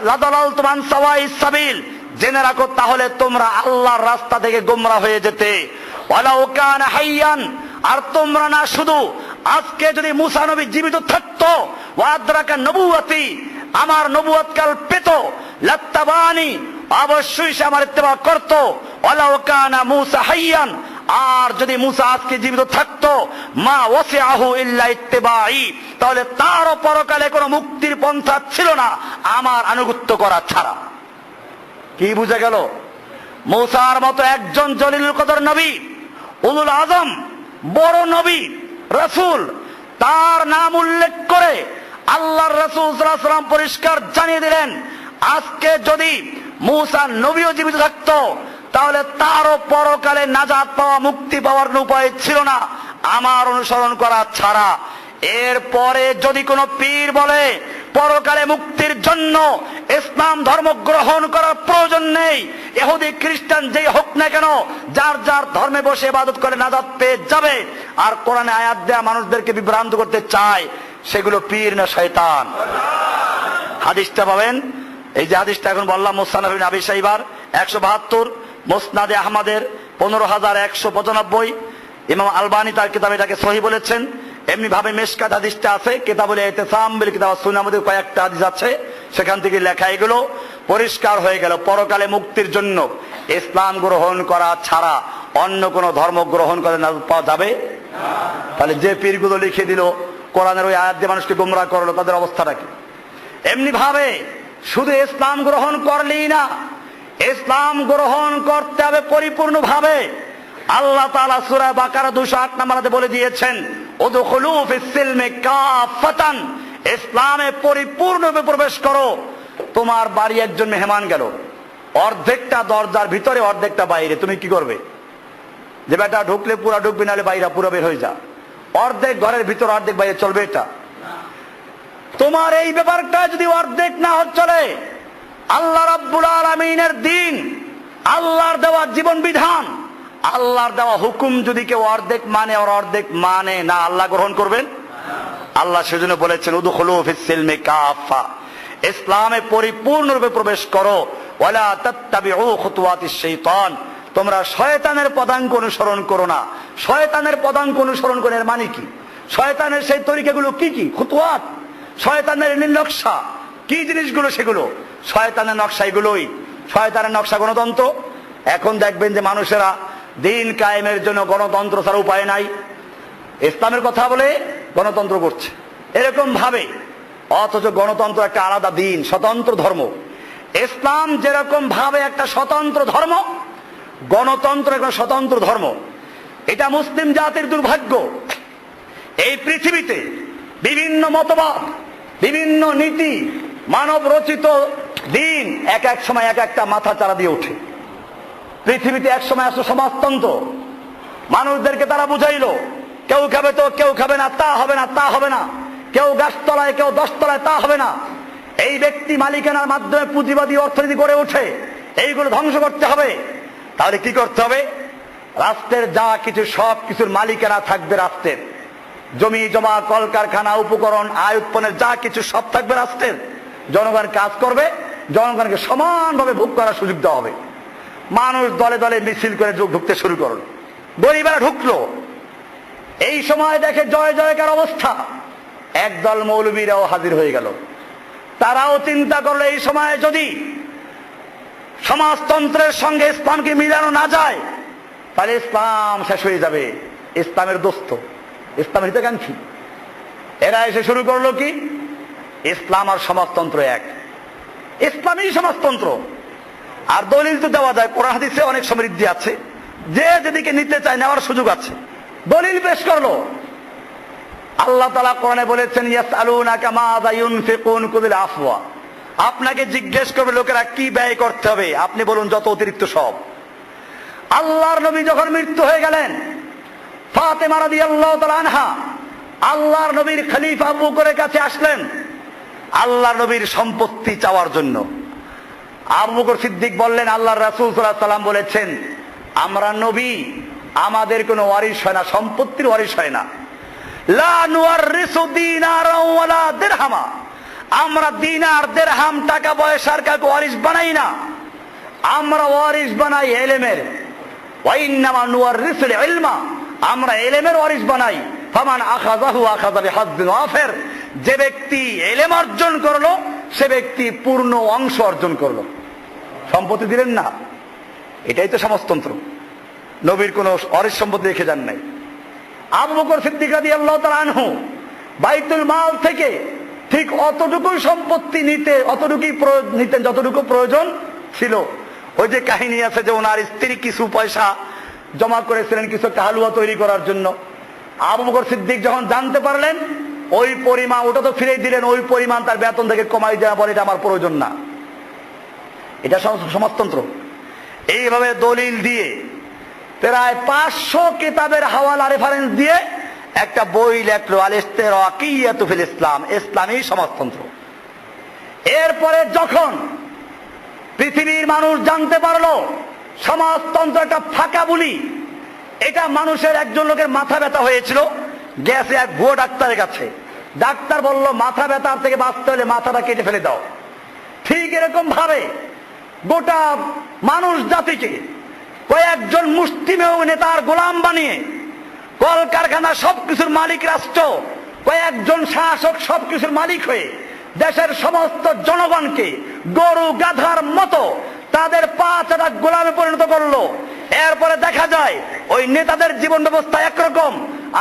লাদালালতুম আন সাওয়াইস সাবিল, জেনে রাখো তাহলে তোমরা আল্লাহর রাস্তা থেকে গোমরা হয়ে যেতে। ওয়ালাউ কানা হাইয়ান, আর তোমরা না শুধু, আজকে যদি মূসা নবী জীবিত থাকতো, ওয়া আদরাকা নবুওয়াতি, আমার নবুয়ত কাল পেত, লাত্তাবানি, অবশ্যই সে আমার ইত্তেবা করত। ওয়ালাউ কানা মূসা হাইয়ান, আর যদি মূসা আজকে জীবিত থাকতো, মা ওয়াসিআহু ইল্লা ইত্তিবাই, তাহলে তারও পরকালে কোনো মুক্তির পন্থা ছিল না আমার আনুগত্য করা ছাড়া। কি বুঝা গেল? মূসার মতো একজন জলিলুল কদর নবী, উলুল আজম, বড় নবী রাসূল, তার নাম উল্লেখ করে আল্লাহর রাসূল সাল্লাল্লাহু আলাইহি ওয়াসাল্লাম পরিষ্কার জানিয়ে দিলেন, আজকে যদি মূসা নবীও জীবিত থাকতো, তাহলে তারও পরকালে নাজাত পাওয়া, মুক্তি পাওয়ার কোনো উপায় ছিল না আমার অনুসরণ করা ছাড়া। এরপরে যদি কোনো পীর বলে পরকালে মুক্তির জন্য ইসলাম ধর্ম গ্রহণ করার প্রয়োজন নেই, ইহুদি খ্রিস্টান যেই হোক না কেন যার যার ধর্মে বসে ইবাদত করে নাজাত পেয়ে যাবে, আর কোরআনে আয়াত দেয়া মানুষদেরকে বিভ্রান্ত করতে চায়, সেগুলো পীর না শয়তান। হাদিসটা পাবেন, এই যে হাদিসটা এখন বললাম, মুসনাদ ইবনে আবি শাইবার 172, মুসনাদে আহমদের 15195, ইমাম আলবানী তার কিতাবে এটাকে সহিহ বলেছেন। এমনি ভাবে মেশকাত হাদিসটা আছে, কিতাবুল ইতিসাম বিল কিতাব ওয়াস সুন্নাহর মধ্যে কয়েকটা হাদিস আছে, সেখান থেকে লেখা। এগুলো পরিষ্কার হয়ে গেল, পরকালে মুক্তির জন্য ইসলাম গ্রহণ করা ছাড়া অন্য কোন ধর্ম গ্রহণ করে নাজাত পাওয়া যাবে না। তাহলে যে পীরগুলো লিখে দিল কোরআনের ওই আয়াত দিয়ে মানুষকে গোমরাহ করলো, তাদের অবস্থাটা কি? এমনি ভাবে শুধু ইসলাম গ্রহণ করলেই না, ইসলাম গ্রহণ করতে হবে পরিপূর্ণভাবে। আল্লাহ তাআলা সূরা বাকারা 208 নম্বরে বলে দিয়েছেন, উদখুলু ফিস সিলমি কাফাতান, ইসলামে পরিপূর্ণভাবে প্রবেশ করো। তোমার বাড়ি একজন মেহমান গেল, অর্ধেকটা দরজার ভিতরে অর্ধেকটা বাইরে, তুমি কি করবে? যে বেটা ঢুকলে পুরা ঢুকবি, নাহলে বাইরে পুরো বের হয়ে যা। অর্ধেক ঘরের ভিতর অর্ধেক বাইরে, চলবে এটা? তোমার এই ব্যাপারটা যদি অর্ধেক না চলে, আল্লাহ রাব্বুল আলামিনের দ্বীন, আল্লাহর দেওয়া জীবন বিধান, আল্লাহর দেওয়া হুকুম যদি কেউ অর্ধেক মানে আর অর্ধেক মানে না, আল্লাহ গ্রহণ করবেন? আল্লাহ সেজন্য বলেছেন উদখুলু ফিস সিলমি কাফা, ইসলামে পরিপূর্ণরূপে প্রবেশ করো। ওয়ালা তাত্তাবিউ খুতুওয়াতিশ শাইতান, তোমরা শয়তানের পদাঙ্ক অনুসরণ করো না। শয়তানের পদাঙ্ক অনুসরণ করে এর মানে কি? শয়তানের সেই তরিকাগুলো কি কি? খুতুওয়াত, শয়তানের নকশা কি জিনিসগুলো? সেগুলো শয়তানের নকশা, এগুলোই শয়তানের নকশা। গণতন্ত্র, এখন দেখবেন যে মানুষেরা দিন কায়েমের জন্য গণতন্ত্র ছাড়া উপায় নাই, ইসলামের কথা বলে গণতন্ত্র করছে এরকম ভাবে, অথচ গণতন্ত্র একটা আলাদা দিন, স্বতন্ত্র ধর্ম। ইসলাম যেরকম ভাবে একটা স্বতন্ত্র ধর্ম, গণতন্ত্র একটা স্বতন্ত্র ধর্ম। এটা মুসলিম জাতির দুর্ভাগ্য। এই পৃথিবীতে বিভিন্ন মতবাদ, বিভিন্ন নীতি, মানব রচিত দিন এক এক সময় এক একটা মাথা চারা দিয়ে ওঠে। পৃথিবীতে এক সময় আসলে সমাজতন্ত্র, মানুষদেরকে তারা বুঝাইলো কেউ খাবে তো কেউ খাবে না, তা হবে না, তা হবে না, কেউ গাছতলায় কেউ 10 তলায়, তা হবে না। এই ব্যক্তি মালিকানার মাধ্যমে পুঁজিবাদী অর্থনীতি গড়ে ওঠে, এইগুলো ধ্বংস করতে হবে। তাহলে কি করতে হবে? রাষ্ট্রের যা কিছু সব কিছুর মালিকানা থাকবে রাষ্ট্রের, জমি জমা, কলকারখানা, উপকরণ, আয় উৎপন্নের যা কিছু সব থাকবে রাষ্ট্রের। জনগণ কাজ করবে, জনগণকে সমানভাবে ভোগ করার সুযোগ দেওয়া হবে। মানুষ দলে দলে মিছিল করে ঢুকতে শুরু করলো, গরিবেরা ঢুকলো। এই সময় দেখে জয় জয়কার অবস্থা, একদল মৌলবীরাও হাজির হয়ে গেল। তারাও চিন্তা করলো এই সময় যদি সমাজতন্ত্রের সঙ্গে ইসলামকে মিলানো না যায়, তাহলে ইসলাম শেষ হয়ে যাবে। ইসলামের দোস্ত, ইসলামের হিতাকাঙ্ক্ষী এরা এসে শুরু করলো কি? ইসলাম আর সমাজতন্ত্র এক, ইসলামী সমাজতন্ত্র। আর দলিল তো দেওয়া যায়, কোরআন হাদিসে অনেক সমৃদ্ধি আছে, যে যেদিকে নিতে চায় নেওয়ার সুযোগ আছে। দলিল পেশ করলো। আল্লাহ তাআলা কোরআনে বলেছেন, ইয়াসআলুনাকা মাযা ইউনফিকুন কুল আফওয়া, আপনাকে জিজ্ঞেস করবে লোকেরা কি ব্যয় করতে হবে, আপনি বলুন যত অতিরিক্ত সব। আল্লাহর নবী যখন মৃত্যু হয়ে গেলেন, ফাতেমা রাদিয়াল্লাহু তাআলা আনহা আল্লাহর নবীর খলিফা আবু বকরের কাছে আসলেন আল্লাহর নবীর সম্পত্তি চাওয়ার জন্য। আবু বকর সিদ্দিক বললেন, আল্লাহর রাসূল সাল্লাল্লাহু আলাইহি ওয়াসাল্লাম বলেছেন, আমরা নবী, আমাদের কোনো ওয়ারিশ হয় না, সম্পত্তির ওয়ারিশ হয় না। লা নুওয়ারিসু দিনারা ওয়ালা দিরহামা, আমরা দিনার দিরহাম টাকা পয়সার কাউকে ওয়ারিশ বানাই না, আমরা ওয়ারিশ বানাই ইলমের। ওয়া ইন্নামা নুওয়ারিসুল ইলমা, আমরা ইলমের ওয়ারিশ বানাই। ফামান আখাযাহু আখাযা বিহাজ্জিন ওয়াফির, যে ব্যক্তি ইলম অর্জন করলো সে ব্যক্তি পূর্ণ অংশ অর্জন করলো। সম্পত্তি দিলেন না, এটাই তো সমাজতন্ত্র। নবীর কোনো ওয়ারিশ সম্পত্তি রেখে যান নাই। আবু বকর সিদ্দিক রাদিয়াল্লাহু তাআলা আনহু বাইতুল মাল থেকে ঠিক অতটুকুই সম্পত্তি অতটুকুই নিতেন যতটুকু প্রয়োজন ছিল। ওই যে কাহিনী আছে যে ওনার স্ত্রী কিছু পয়সা জমা করেছিলেন কিছু একটা হালুয়া তৈরি করার জন্য। আবু বকর সিদ্দিক যখন জানতে পারলেন ওই পরিমাণ, ওটা তো ফিরে দিলেন, ওই পরিমাণ তার বেতন থেকে কমাই দেওয়া, বলে এটা আমার প্রয়োজন না। এটা সমাজতন্ত্র। এইভাবে দলিল দিয়ে প্রায় 500 কিতাবের হাওয়ালা রেফারেন্স দিয়ে একটা বই লেখলো আল ইস্তিরাকিয়াতু ফিল ইসলাম, ইসলামী সমাজতন্ত্র। এরপরে যখন পৃথিবীর মানুষ জানতে পারলো সমাজতন্ত্র একটা ফাঁকা বুলি, এটা মানুষের একজন লোকের মাথা ব্যথা হয়েছিল, গেছে এক ভুয়ো ডাক্তারের কাছে। ডাক্তার বলল মাথা ব্যথার থেকে বাঁচতে হলে মাথাটা কেটে ফেলে দাও। ঠিক এরকম ভাবে গোটা মানুষ জাতিকে কয়েকজন মুষ্টিমেয় নেতার গোলাম বানিয়ে, কলকারখানা সবকিছুর মালিক রাষ্ট্র, কয়েকজন শাসক সবকিছুর মালিক হয়ে দেশের সমস্ত জনগণকে গরু গাধার মতো তাদের পা চাটা গোলামে পরিণত করলো। এরপরে দেখা যায় ওই নেতাদের জীবন ব্যবস্থা একরকম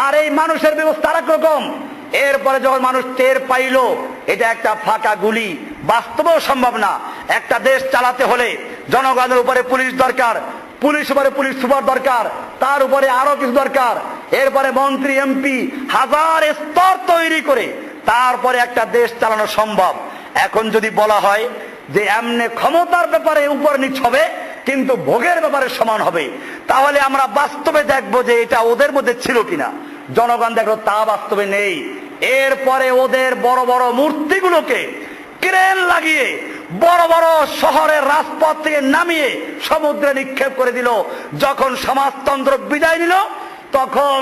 আর এই মানুষের ব্যবস্থা আরেক রকম। এরপরে যখন মানুষ টের পাইল এটা একটা ফাঁকা গুলি, বাস্তবেও সম্ভব না, একটা দেশ চালাতে হলে জনগণের উপরে পুলিশ দরকার, পুলিশ উপরে পুলিশ সুপার দরকার, তার উপরে আরো কিছু দরকার, এরপরে মন্ত্রী এমপি হাজার স্তর তৈরি করে তারপরে একটা দেশ চালানো সম্ভব। এখন যদি বলা হয় যে এমনি ক্ষমতার ব্যাপারে উপর নিচ হবে কিন্তু ভোগের ব্যাপারে সমান হবে, তাহলে আমরা বাস্তবে দেখবো যে এটা ওদের মধ্যে ছিল কিনা। জনগণ দেখলো তা বাস্তবে নেই। এরপরে ওদের বড় বড় মূর্তিগুলোকে ক্রেন লাগিয়ে বড় বড় শহরের রাজপথ থেকে নামিয়ে সমুদ্রে নিক্ষেপ করে দিল। যখন সমাজতন্ত্র বিদায় নিল তখন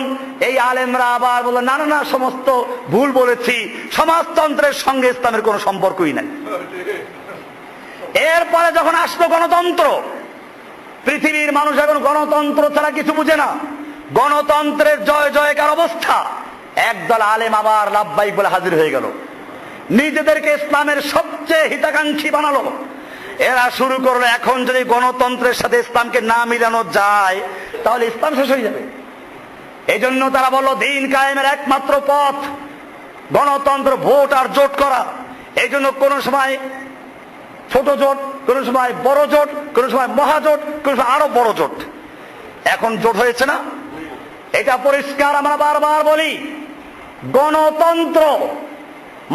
এই আলেমরা আবার বলল না না না, সমস্ত ভুল বলেছি, সমাজতন্ত্রের সঙ্গে ইসলামের কোনো সম্পর্কই নাই। এরপরে যখন আসলো গণতন্ত্র, পৃথিবীর মানুষ এখন গণতন্ত্র ছাড়া কিছু বুঝে না, গণতন্ত্রের জয় জয়কার অবস্থা। একদল আলেম আবার লাভবাহিক বলে হাজির হয়ে গেল, নিজেদেরকে ইসলামের সবচেয়ে হিতাকাঙ্ক্ষী বানালো। এরা শুরু করলো এখন যদি গণতন্ত্রের সাথে ইসলামকে না মিলানো যায় তাহলে ইসলাম শেষ হয়ে যাবে। এই জন্য তারা বলল দিন কায়েমের একমাত্র পথ গণতন্ত্র, ভোট আর জোট করা। এই জন্য কোন সময় ছোট জোট, কোন সময় বড় জোট, কোন সময় মহাজোট, কোন সময় আরো বড় জোট। এখন জোট হয়েছে না, এটা পরিষ্কার। আমরা বারবার বলি গণতন্ত্র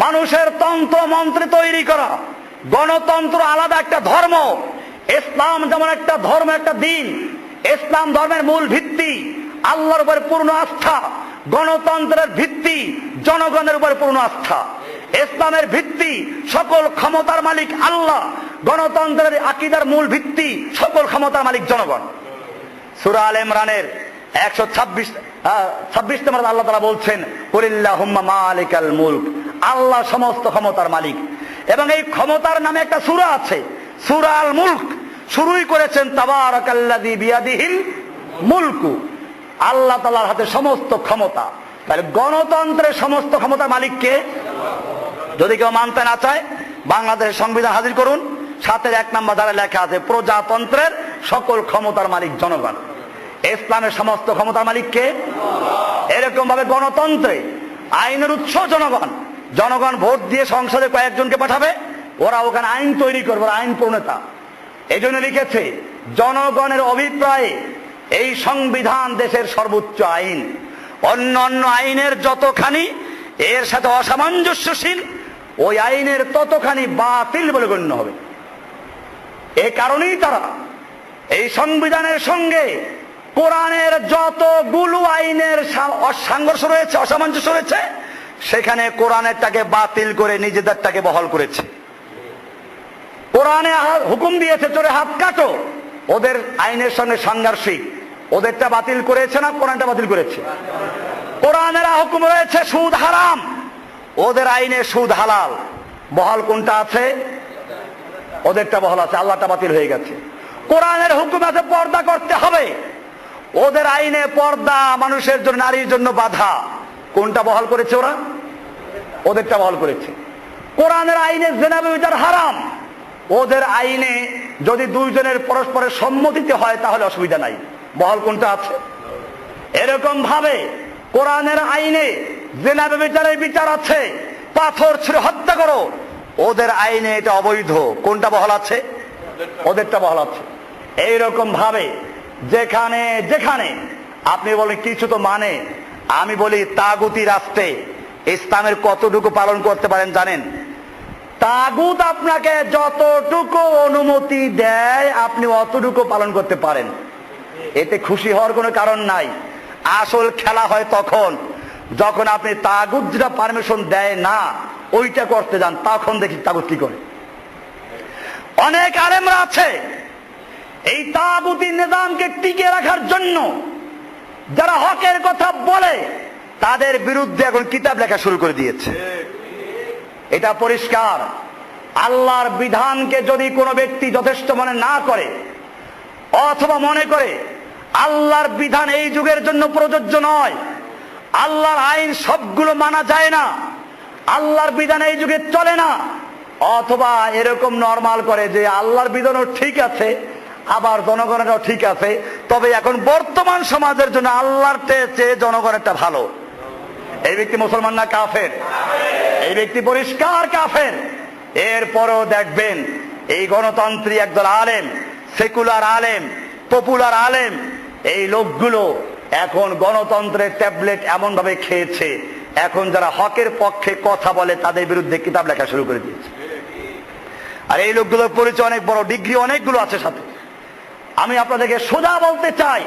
মানুষের তন্ত্র মন্ত্রে তৈরি করা, গণতন্ত্র আলাদা একটা ধর্ম। ইসলাম যেমন একটা ধর্ম, একটা দিন, ইসলাম ধর্মের মূল ভিত্তি আল্লাহর উপরে পূর্ণ আস্থা, গণতন্ত্রের ভিত্তি জনগণের উপরে পূর্ণ আস্থা। ইসলামের ভিত্তি সকল ক্ষমতার মালিক আল্লাহ, গণতন্ত্রের আকীদার মূল ভিত্তি সকল ক্ষমতার মালিক জনগণ। সূরা আলে ইমরানের 126 নম্বর আল্লাহ তাআলা বলছেন কুলিল্লাহুম্মা মালিকাল মুলক, আল্লাহ সমস্ত ক্ষমতার মালিক। এবং এই ক্ষমতার নামে একটা সূরা আছে, সূরা আল মুলক, শুরুই করেছেন তাবারাকাল্লাযী বিয়াদিহিল মুলকু, আল্লাহ তাআলার হাতে সমস্ত ক্ষমতা। তাহলে গণতন্ত্রের সমস্ত ক্ষমতার মালিক কে? যদি কেউ মানতে না চায় বাংলাদেশের সংবিধান হাজির করুন, 7-এর 1 নম্বর ধারায় লেখা আছে প্রজাতন্ত্রের সকল ক্ষমতার মালিক জনগণ। ইসলামের সমস্ত ক্ষমতার মালিক কে? এরকম ভাবে গণতন্ত্রে আইনের উৎস জনগণ, জনগণ ভোট দিয়ে সংসদে কয়েকজনকে পাঠাবে, ওরা ওখানে আইন তৈরি করবে, আইন প্রণেতা। এই জন্য লিখেছে জনগণের অভিপ্রায়ে এই সংবিধান দেশের সর্বোচ্চ আইন, অন্য অন্য আইনের যতখানি এর সাথে অসামঞ্জস্যশীল ওই আইনের ততখানি বাতিল বলে গণ্য হবে। এ কারণেই তারা এই সংবিধানের সঙ্গে কোরআনের যতগুলো আইনের সংঘর্ষ রয়েছে, অসামঞ্জস্য রয়েছে, সেখানে কোরআনেরটাকে বাতিল করে নিজেদেরটাকে বহাল করেছে। কোরআনে হুকুম দিয়েছে চোরে হাত কাটো, ওদের আইনের সঙ্গে সাংঘর্ষিক, ওদেরটা বাতিল করেছে না কোরআনটা বাতিল করেছে? কোরআনের হুকুম রয়েছে সুদ হারাম, ওদের আইনে সুদ হালাল, বহাল কোনটা আছে? ওদেরটা বহাল আছে, আল্লাহটা বাতিল হয়ে গেছে। কোরআনের হুকুম আছে পর্দা করতে হবে, ওদের আইনে পর্দা মানুষের জন্য, নারীর জন্য বাধা, কোনটা বহাল করেছে ওরা? ওদেরটা বহাল করেছে। কোরআনের আইনে জিনা ব্যভিচার হারাম, ওদের আইনে যদি দুইজনের পরস্পরের সম্মতিতে হয় তাহলে অসুবিধা নাই, বহাল কোনটা আছে? এরকম ভাবে কোরআনের আইনে জিনা ব্যভিচারের বিচার আছে, পাথর ছুঁড়ে হত্যা করো, ওদের আইনে এটা অবৈধ, কোনটা বহাল আছে? ওদেরটা বহাল আছে। এইরকম ভাবে যেখানে যেখানে আপনি বলেন কিছু তো মানে, আমি বলি তাগুতি রাষ্ট্রে ইসলামের কতটুকু পালন করতে পারেন জানেন? তাগুত আপনাকে যতটুকু অনুমতি দেয় আপনি অতটুকু পালন করতে পারেন, এতে খুশি হওয়ার কোনো কারণ নাই। আসল খেলা হয় তখন যখন আপনি তাগুত যেটা পারমিশন দেয় না ওইটা করতে যান, তখন দেখি তাগুত কি করে। অনেক আলেমরা আছে এই তাগুতি নিজামকে টিকে রাখার জন্য যারা হকের কথা বলে তাদের বিরুদ্ধে এখন কিতাব লেখা শুরু করে দিয়েছে। এটা পরিষ্কার, আল্লাহর বিধানকে যদি কোনো ব্যক্তি যথেষ্ট মনে না করে অথবা মনে করে আল্লাহর বিধান এই যুগের জন্য প্রযোজ্য নয়, আল্লাহর আইন সবগুলো মানা যায় না, আল্লাহর বিধান এই যুগে চলে না, অথবা এরকম নরমাল করে যে আল্লাহর বিধানও ঠিক আছে আবার জনগণেরও ঠিক আছে, তবে এখন বর্তমান সমাজের জন্য আল্লাহর চেয়ে জনগণেরটা ভালো, এই ব্যক্তি মুসলমান না কাফের? এই ব্যক্তি পরিষ্কার কাফের। এরপরও দেখবেন এই গণতন্ত্রী একদল আলেম, সেকুলার আলেম, পপুলার আলেম, এই লোকগুলো এখন গণতন্ত্রের ট্যাবলেট এমন ভাবে খেয়েছে, এখন যারা হকের পক্ষে কথা বলে তাদের বিরুদ্ধে কিতাব লেখা শুরু করে দিয়েছে। আর এই লোকগুলোর পরিচয় অনেক বড়, ডিগ্রি অনেকগুলো আছে সাথে। আমি আপনাদেরকে সোজা বলতে চাই,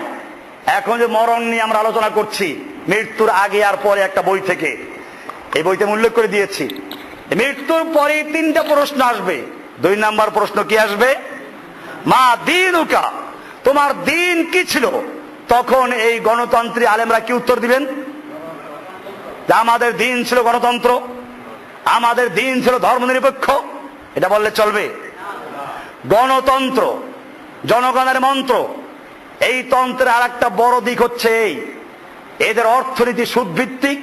এখন যে মরণ নিয়ে আমরা আলোচনা করছি, মৃত্যুর আগে আর পরে একটা বই থেকে, এই বইতে উল্লেখ করে দিয়েছি মৃত্যুর পরে তিনটা প্রশ্ন আসবে। 2 নাম্বার প্রশ্ন কি আসবে? মা দীনুকা, তোমার দিন কি ছিল? তখন এই গণতন্ত্রী আলেমরা কি উত্তর দিবেন? যে আমাদের দিন ছিল গণতন্ত্র, আমাদের দিন ছিল ধর্মনিরপেক্ষ। এটা বললে চলবে? গণতন্ত্র জনগণের মন্ত্র, এই তন্ত্রের আর একটা বড় দিক হচ্ছে এই, এদের অর্থনীতি সুদভিত্তিক,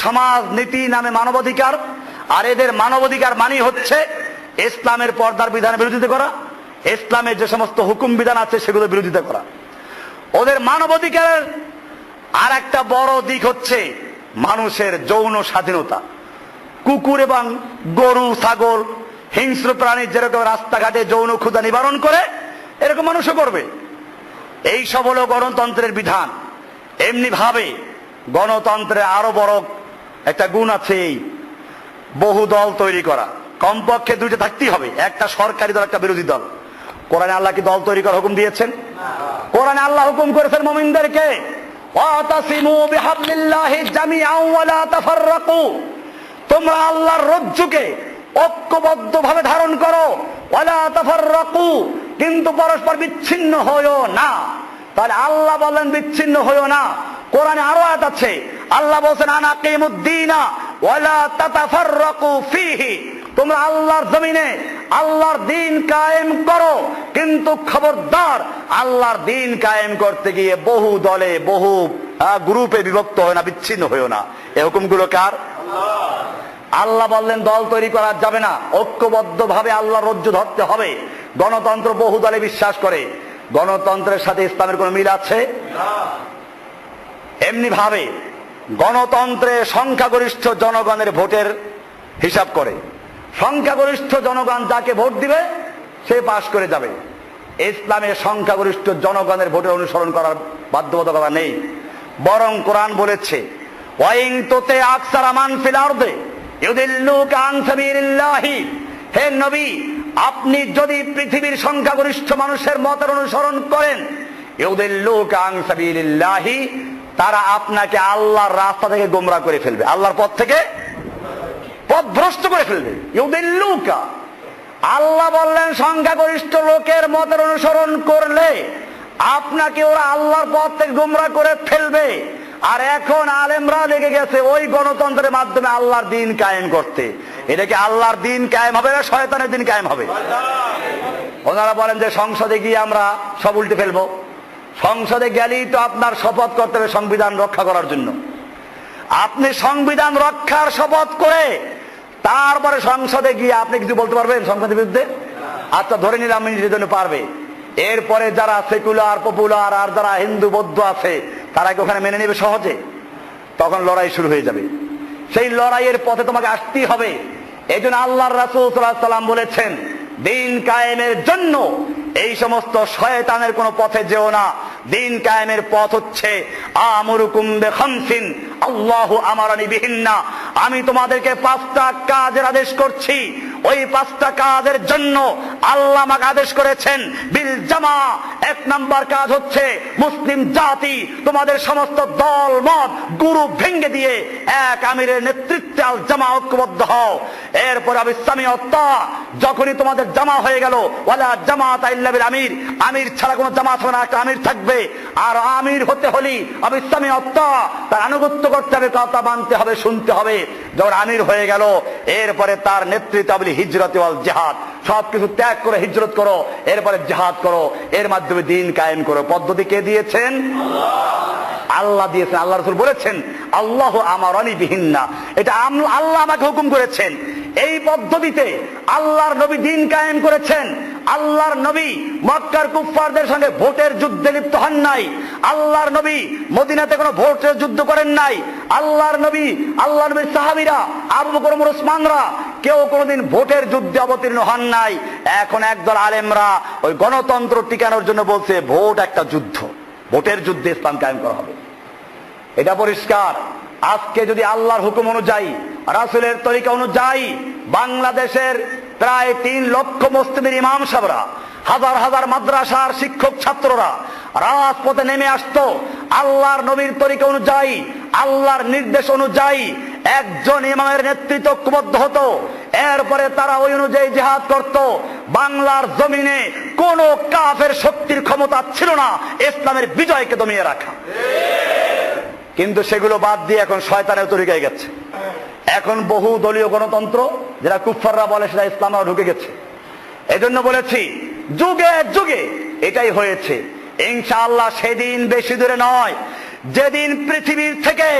সমাজ নীতি নামে মানবাধিকার, আর এদের মানবাধিকার মানে হচ্ছে ইসলামের পর্দার বিধানের বিরোধিতা করা, ইসলামের যে সমস্ত হুকুম বিধান আছে সেগুলো বিরোধিতা করা। ওদের মানবাধিকারের আর একটা বড় দিক হচ্ছে মানুষের যৌন স্বাধীনতা। কুকুর এবং গরু ছাগল হিংস্র প্রাণী যেরকম রাস্তাঘাটে যৌন ক্ষুধা নিবারণ করে এরকম মানুষও করবে। এই সব হলো গণতন্ত্রের বিধান। এমনি ভাবে গণতন্ত্রের আরো বড় একটা গুণ আছে এই বহু দল তৈরি করা। কমপক্ষে 2টা থাকতেই হবে, একটা সরকারি দল একটা বিরোধী দল। কোরআনে আল্লাহ কি দল তৈরি করার হুকুম দিয়েছেন? কোরআনে আল্লাহ হুকুম করেছেন মুমিনদেরকে ওয়াতাসিমু বিহাবলিল্লাহি জামিআন ওয়া লা তাফাররাকু, তোমরা আল্লাহর রজ্জুকে ঐক্যবদ্ধভাবে ধারণ করো, ওয়া লা তাফাররাকু, কিন্তু পরস্পর বিচ্ছিন্ন হয়ো না। তাহলে আল্লাহ বলেন বিচ্ছিন্ন হয়ো না। কোরআনে আরো আয়াত আছে, আল্লাহ বলেন আনাকিমুদ্দিনা ওয়া লা তাতাফাররাকু ফীহি, তোমরা আল্লাহর জমিনে আল্লাহর দ্বীন কায়েম করো, কিন্তু খবরদার আল্লাহর দ্বীন কায়েম করতে গিয়ে বহু দলে বহু গ্রুপে বিভক্ত হয় না, বিচ্ছিন্ন হয়েও না। এই হুকুমগুলো কার? আল্লাহ বললেন দল তৈরি করা যাবে না, ঐক্যবদ্ধ ভাবে আল্লাহর রজ্জু ধরতে হবে। গণতন্ত্র বহু দলে বিশ্বাস করে, গণতন্ত্রের সাথে ইসলামের কোন মিল আছে? এমনি ভাবে গণতন্ত্রে সংখ্যাগরিষ্ঠ জনগণের ভোটের হিসাব করে, সংখ্যাগরিষ্ঠ জনগণ যাকে ভোট দিবে সে পাশ করে যাবে। ইসলামের সংখ্যাগরিষ্ঠ জনগণের ভোটের অনুসরণ করার বাধ্যবাধকতা নেই, বরং কোরআন বলেছে ওয়াইন তোতে আকসারা মান ফিল আরদে ইউদিল্লুকা আন সাবিলিল্লাহি, হে নবী আপনি যদি পৃথিবীর সংখ্যাগরিষ্ঠ মানুষের মতের অনুসরণ করেন, ইউদিল্লুকা আন সাবিলিল্লাহি, তারা আপনাকে আল্লাহর রাস্তা থেকে গোমরাহ করে ফেলবে, আল্লাহর পথ থেকে পথভ্রষ্ট করে ফেলবে। ইউদিল্লুকা, আল্লাহ বললেন সংখ্যাগরিষ্ঠ লোকের মতের অনুসরণ করলে আপনাকে ওরা আল্লাহর পথ থেকে গোমরাহ করে ফেলবে। আর এখন আলেমরা লেগে গেছে ওই গণতন্ত্রের মাধ্যমে আল্লাহর দ্বীন কায়েম করতে। এটা কি আল্লাহর দ্বীন কায়েম হবে না শয়তানের দ্বীন কায়েম হবে? ওনারা বলেন যে সংসদে গিয়ে আমরা সব উল্টে ফেলবো। সংসদে গেলেই তো আপনার শপথ করতে হবে সংবিধান রক্ষা করার জন্য। আপনি সংবিধান রক্ষার শপথ করে তারপরে সংসদে গিয়ে আপনি কিছু বলতে পারবেন সংসদের বিরুদ্ধে? আচ্ছা ধরে নিলাম নিজের জন্য পারবে, এরপরে যারা সেকুলার পপুলার আর যারা হিন্দু বৌদ্ধ আছে তারা কি ওখানে মেনে নেবে সহজে? তখন লড়াই শুরু হয়ে যাবে। সেই লড়াইয়ের পথে তোমাকে আসতেই হবে। এই জন্য আল্লাহর রাসূল সাল্লাল্লাহু আলাইহি ওয়াসাল্লাম বলেছেন দ্বীন কায়েমের জন্য এই সমস্ত শয়তানের কোন পথে যেও না। দ্বীন কায়েমের পথ হচ্ছে আমরুকুম বিখামসিন আল্লাহু আমারানি বিহিন্না, আমি তোমাদেরকে 5টা কাজের আদেশ করছি। ওই 5টা কাজের জন্য আল্লাহ আমাকে আদেশ করেছেন বিল জামা। 1 নাম্বার কাজ হচ্ছে মুসলিম জাতি তোমাদের সমস্ত দল মত গুরু ভেঙ্গে দিয়ে এক আমিরের নেতৃত্বে আল জামা ঐক্যবদ্ধ হও। এরপর আবিসামিয়ত্তা, যখনই তোমাদের জামা হয়ে গেল ওয়ালা জামাত ইল্লা বিল আমির, আমির ছাড়া কোনো জামাত হবে না, একটা আমির থাকবে। আর আমির হতে হলে আবিসামিয়ত্তা, তার আনুগত্য করতে হবে, কথা মানতে হবে, শুনতে হবে। যখন আমির হয়ে গেল এরপরে তার নেতৃত্বে বলি হিজরত ওয়াল জিহাদ, সবকিছু ত্যাগ করে হিজরত করো, এরপরে জিহাদ করো, এর মাধ্যমে দিন কায়েম করো। পদ্ধতি কে দিয়েছেন? আল্লাহ দিয়েছেন। আল্লাহ রাসূল বলেছেন আল্লাহ আমারানি বিহিন্না, এটা আল্লাহ আমাকে হুকুম করেছেন। এই পদ্ধতিতে আল্লাহর নবী দিন কায়েম করেছেন। আল্লাহর নবী মক্কার কুফফারদের সঙ্গে ভোটের যুদ্ধে লিপ্ত হন নাই। আল্লাহর নবী মদিনাতে কোনো ভোটের যুদ্ধ করেন নাই। আল্লাহর নবীর সাহাবীরা আবু বকর ওমর ওসমানরা কেউ কোনোদিন ভোটের যুদ্ধে অবতীর্ণ হন নাই। এখন একদল আলেমরা ওই গণতন্ত্র টিকানোর জন্য বলছে ভোট একটা যুদ্ধ, ভোটের যুদ্ধে ইসলাম কায়েম করা হবে। এটা পরিষ্কার। আজকে যদি আল্লাহর হুকুম অনুযায়ী, রাসূলের তরিকা অনুযায়ী বাংলাদেশের প্রায় 3 লক্ষ মুসলিমের ইমাম সাহেবরা, হাজার হাজার মাদ্রাসার শিক্ষক ছাত্ররা রাজপথে নেমে আসতো, আল্লাহর নবীর তরিকা অনুযায়ী, আল্লাহর নির্দেশ অনুযায়ী একজন ইমামের নেতৃত্বে ঐক্যবদ্ধ হতো, এরপরে তারা ওই অনুযায়ী জিহাদ করত, বাংলার জমিনে কোন কাফের শক্তির ক্ষমতা ছিল না ইসলামের বিজয়কে দমিয়ে রাখা। কিন্তু সেগুলো বাদ দিয়ে এখন শয়তানের তরিকায় গেছে। এখন বহু দলীয় গণতন্ত্র, যেটা কুফফাররা বলে, সেটা ইসলামে ঢুকে গেছে। এজন্য বলেছি যুগে যুগে এটাই হয়েছে। ইনশাআল্লাহ সেদিন বেশি দূরে নয় যেদিন পৃথিবীর থেকে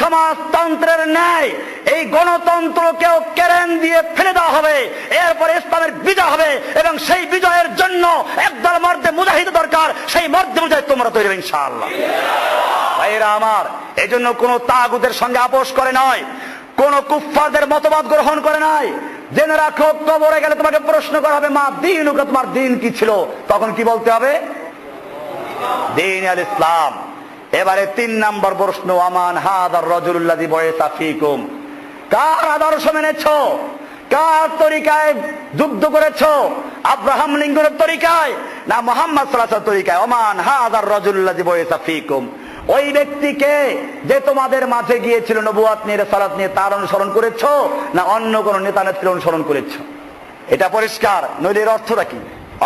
সমাজতন্ত্রের ন্যায় এই গণতন্ত্রকেও কেড়ে দিয়ে ফেলে দেওয়া হবে, এরপরে ইসলামের বিজয় হবে, এবং সেই বিজয়ের জন্য একদল মর্দে মুজাহিদ দরকার। সেই মর্দে মুজাহিদ তোমরা তৈরি হবে ইনশাআল্লাহ। ভাইরা আমার, এজন্য কোন তাগুতের সঙ্গে আপোষ করে নয়, কোন কুফফারদের মতবাদ গ্রহণ করে নাই। জেনে রাখো, কবরে গেলে তোমাকে প্রশ্ন করা হবে মা দীনুকা, তোমার দিন কি ছিল? তখন কি বলতে হবে? দীন আল ইসলাম। এবারে 3 নম্বর প্রশ্ন, আমান হাদার রাজুলুল্লাযী বুইসা ফীকুম, কার আদর্শ মেনেছো? কার তরিকায় যুদ্ধ করেছো? আব্রাহাম লিঙ্কনের তরিকায় না মুহাম্মদ সাল্লাল্লাহু আলাইহি ওয়াসাল্লামের তরিকায়? আমান হাদার রাজুলুল্লাযী বুইসা ফীকুম, ওই ব্যক্তিকে যে তোমাদের মাঝে গিয়েছিল নবুয়ত নিয়ে, রিসালাত নিয়ে, তার অনুসরণ করেছো না অন্য কোন নেতা নেত্রীর অনুসরণ করেছো? এটা পরিষ্কার। নইলে এর অর্থটা কি?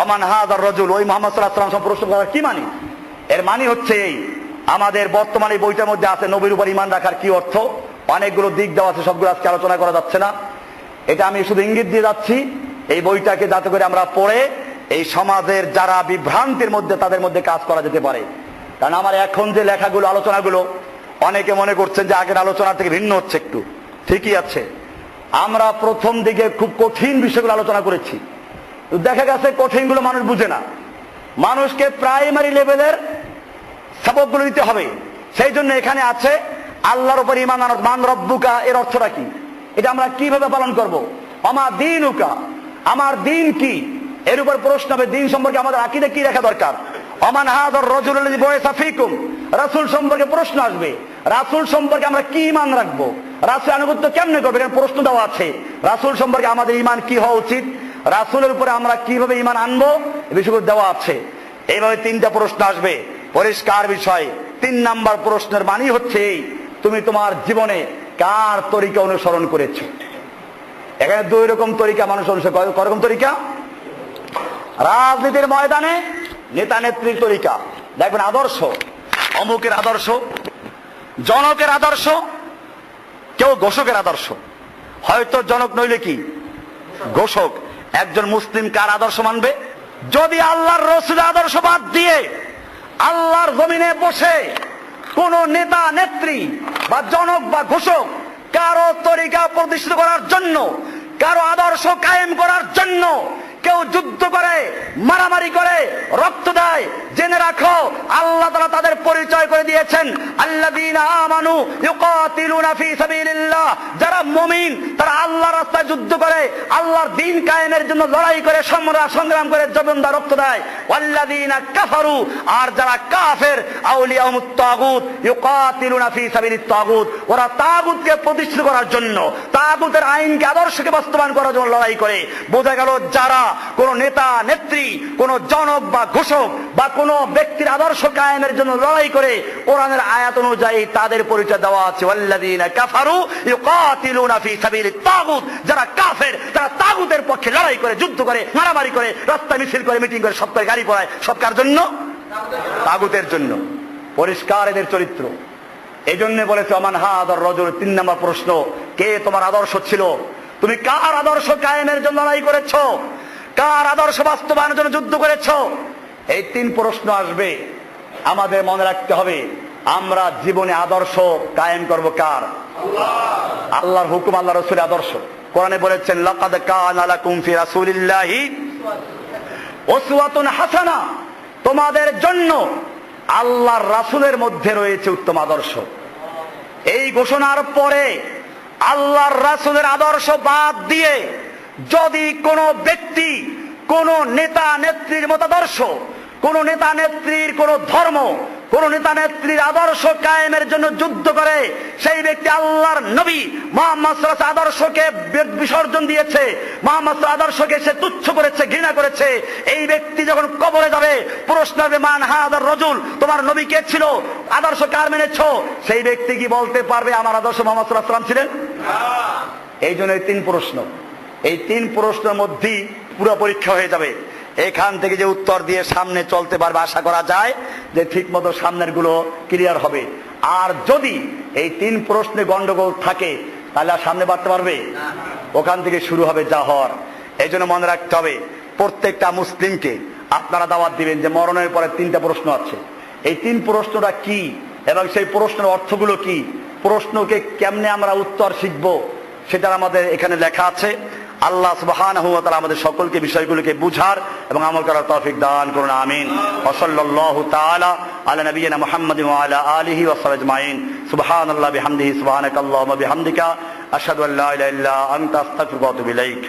আমান হাদার রাজুল, ওই মুহাম্মদ সাল্লাল্লাহু আলাইহি ওয়াসাল্লাম প্রশ্ন করার কি মানে? এর মানে হচ্ছে এই, আমাদের বর্তমানে বইটার মধ্যে আছে নবীর উপর ঈমান রাখার কি অর্থ, অনেকগুলো দিক দেওয়া আছে, সবগুলো আজকে আলোচনা করা যাচ্ছে না। এটা আমি শুধু ইঙ্গিত দিয়ে যাচ্ছি এই বইটাকে যাতে করে আমরা পড়ে এই সমাজের যারা বিভ্রান্তির মধ্যে, তাদের মধ্যে কাজ করা যেতে পারে। কারণ আমার এখন যে লেখাগুলো, আলোচনাগুলো, অনেকে মনে করছেন যে আগের আলোচনা থেকে ভিন্ন হচ্ছে। একটু ঠিকই আছে, আমরা প্রথম দিকে খুব কঠিন বিষয়গুলো আলোচনা করেছি, দেখা গেছে কঠিনগুলো মানুষ বুঝে না। মানুষকে প্রাইমারি লেভেলের সবকগুলো দিতে হবে। সেই জন্য এখানে আছে আল্লাহর উপর ঈমান আনো, মান রব্বুকা, এর অর্থটা কি, এটা আমরা কিভাবে পালন করব? আমা দীনুকা, আমার দিন কি, এর উপর প্রশ্ন হবে। দিন সম্পর্কে আমাদের আকীদা কি রাখা দরকার? আমান হাদার রাজুলুল্লাযী বুইসা ফীকুম, রাসূল সম্পর্কে প্রশ্ন আসবে। রাসূল সম্পর্কে আমরা কি ঈমান রাখবো? রাসূল আনুগত্য কেমনে করবে? এখানে প্রশ্ন দেওয়া আছে। রাসূল সম্পর্কে আমাদের ঈমান কি হওয়া উচিত? রাসূলের উপরে আমরা কিভাবে ঈমান আনবো? এই বিষয়গুলো দেওয়া আছে। এইভাবে 3টা প্রশ্ন আসবে, পরিষ্কার বিষয়। 3 নাম্বার প্রশ্নের মানে হচ্ছে এই, তুমি তোমার জীবনে কার তরিকা অনুসরণ করেছো? এখানে 2 রকম তরিকা মানুষ অনুসরণ করে। কয়রকম তরিকা? রাজনীতির ময়দানে নেতা নেত্রীর তরিকা, দেখবেন আদর্শ, অমুকের আদর্শ, জনকের আদর্শ, কেউ ঘোষকের আদর্শ। হয়তো জনক নইলে কি ঘোষক। একজন মুসলিম কার আদর্শ মানবে? যদি আল্লাহর রাসূলের আদর্শ বাদ দিয়ে আল্লাহর জমিনে বসে কোন নেতা নেত্রী বা জনক বা ঘোষক কারো তরিকা প্রতিষ্ঠিত করার জন্য, কারো আদর্শ কায়েম করার জন্য কেউ যুদ্ধ করে, মারামারি করে, রক্ত দেয়, যে জেনে রাখো আল্লাহ তাআলা তাদের পরিচয় করে দিয়েছেন, আল্লাযীনা আমানু ইউকাতিলুনা ফী সাবিলিল্লাহ, যারা মুমিন তারা আল্লাহর রাস্তায় যুদ্ধ করে, আল্লাহর দ্বীন কায়েমের জন্য লড়াই করে, সংগ্রাম করে জীবন দা রক্ত দেয়। ওয়াল্লাযীনা কাফারু, আর যারা কাফের, আউলিয়াউমুত তাগুত ইউকাতিলুনা ফী সাবিলিত তাগুত, ওরা তাগুতকে প্রতিষ্ঠিত করার জন্য, তাগুতের আইনকে আদর্শকে বাস্তবায়ন করার জন্য লড়াই করে। বোঝা গেল যারা কোন নেতা নেত্রী, কোন জনক বা ঘোষক বা কোন ব্যক্তির আদর্শ কায়েমের জন্য লড়াই করে, কোরআনের আয়াত অনুযায়ী তাদের পরিচয় দেওয়া আছে, ওয়াল্লাযীনা কাফারু ইউকাতিলুনা ফী সাবিলিত তাগুত, যারা কাফের তারা তাগুতের পক্ষে লড়াই করে, যুদ্ধ করে, মারামারি করে, রাস্তায় মিছিল করে, মিটিং করে, সব করে, গাড়ি পড়ায়, সব কার জন্য? তাগুতের জন্য। পরিষ্কার এদের চরিত্র। এই জন্য বলেছে ওমান হাদার রাজুল, 3 নম্বর প্রশ্ন, কে তোমার আদর্শ ছিল? তুমি কার আদর্শ কায়েমের জন্য লড়াই করেছো? কার আদর্শ বাস্তবায়নের জন্য যুদ্ধ করেছো? এই 3 প্রশ্ন আসবে, আমাদের মনে রাখতে হবে আমরা জীবনে আদর্শ কায়েম করব কার? আল্লাহর হুকুম, আল্লাহ রাসূলের আদর্শ। কোরআনে বলেছেন লাকাদ কানা লাকুম ফি রাসূলিল্লাহি উসওয়াতুন হাসানা, তোমাদের জন্য আল্লাহর রাসূলের মধ্যে রয়েছে উত্তম আদর্শ। এই ঘোষণার পরে আল্লাহর রাসূলের আদর্শ বাদ দিয়ে যদি কোন ব্যক্তি, কোন নেতা নেত্রীর মতাদর্শ, কোন নেতা নেত্রীর কোন ধর্ম, কোন নেতা নেত্রীর আদর্শ কায়েমের জন্য যুদ্ধ করে, সেই ব্যক্তি আল্লাহর নবী মুহাম্মদ সাল্লাল্লাহু আলাইহি আদর্শকে বিসর্জন দিয়েছে, মুহাম্মদ আদর্শকে সে তুচ্ছ করেছে, ঘৃণা করেছে। এই ব্যক্তি যখন কবরে যাবে, প্রশ্ন হবে মান হাদার রাজুল, তোমার নবী কে ছিল, আদর্শ কার মেনেছো? সেই ব্যক্তি কি বলতে পারবে আমার আদর্শ মুহাম্মদ সাল্লাল্লাহু আলাইহি ওয়াসাল্লাম ছিলেন? এই জন্য এই 3 প্রশ্ন, এই 3 প্রশ্নের মধ্যেই পুরো পরীক্ষা হয়ে যাবে। এখান থেকে যে উত্তর দিয়ে সামনে চলতে পারবে, আশা করা যায় যে ঠিক মতো সামনের গুলো ক্লিয়ার হবে। আর যদি এই 3 প্রশ্নে গন্ডগোল থাকে তাহলে আর সামনে বাড়তে পারবে? ওখান থেকে শুরু হবে যা হওয়ার। এই জন্য মনে রাখতে হবে প্রত্যেকটা মুসলিমকে আপনারা দাওয়াত দিবেন যে মরণের পরে 3টা প্রশ্ন আছে। এই 3 প্রশ্নটা কি এবং সেই প্রশ্নের অর্থগুলো কি, প্রশ্নকে কেমনে আমরা উত্তর শিখবো, সেটা আমাদের এখানে লেখা আছে। আল্লাহ সুবহানাহু ওয়া তাআলা আমাদের সকলকে বিষয়গুলোকে বুঝার এবং আমল করার তৌফিক দান করুন, আমিন। ওয়া সাল্লাল্লাহু তাআলা আলা নবিয়িনা মুহাম্মাদিন ওয়া আলা আলিহি ওয়া সাহবিহি আজমাইন। সুবহানাল্লাহি বিহামদিহি, সুবহানাকাল্লাহুম্মা বিহামদিকা, আশহাদু আল্লা ইলাহা ইল্লা আনতা, আস্তাগফিরুকা ওয়া আতুবু ইলাইক।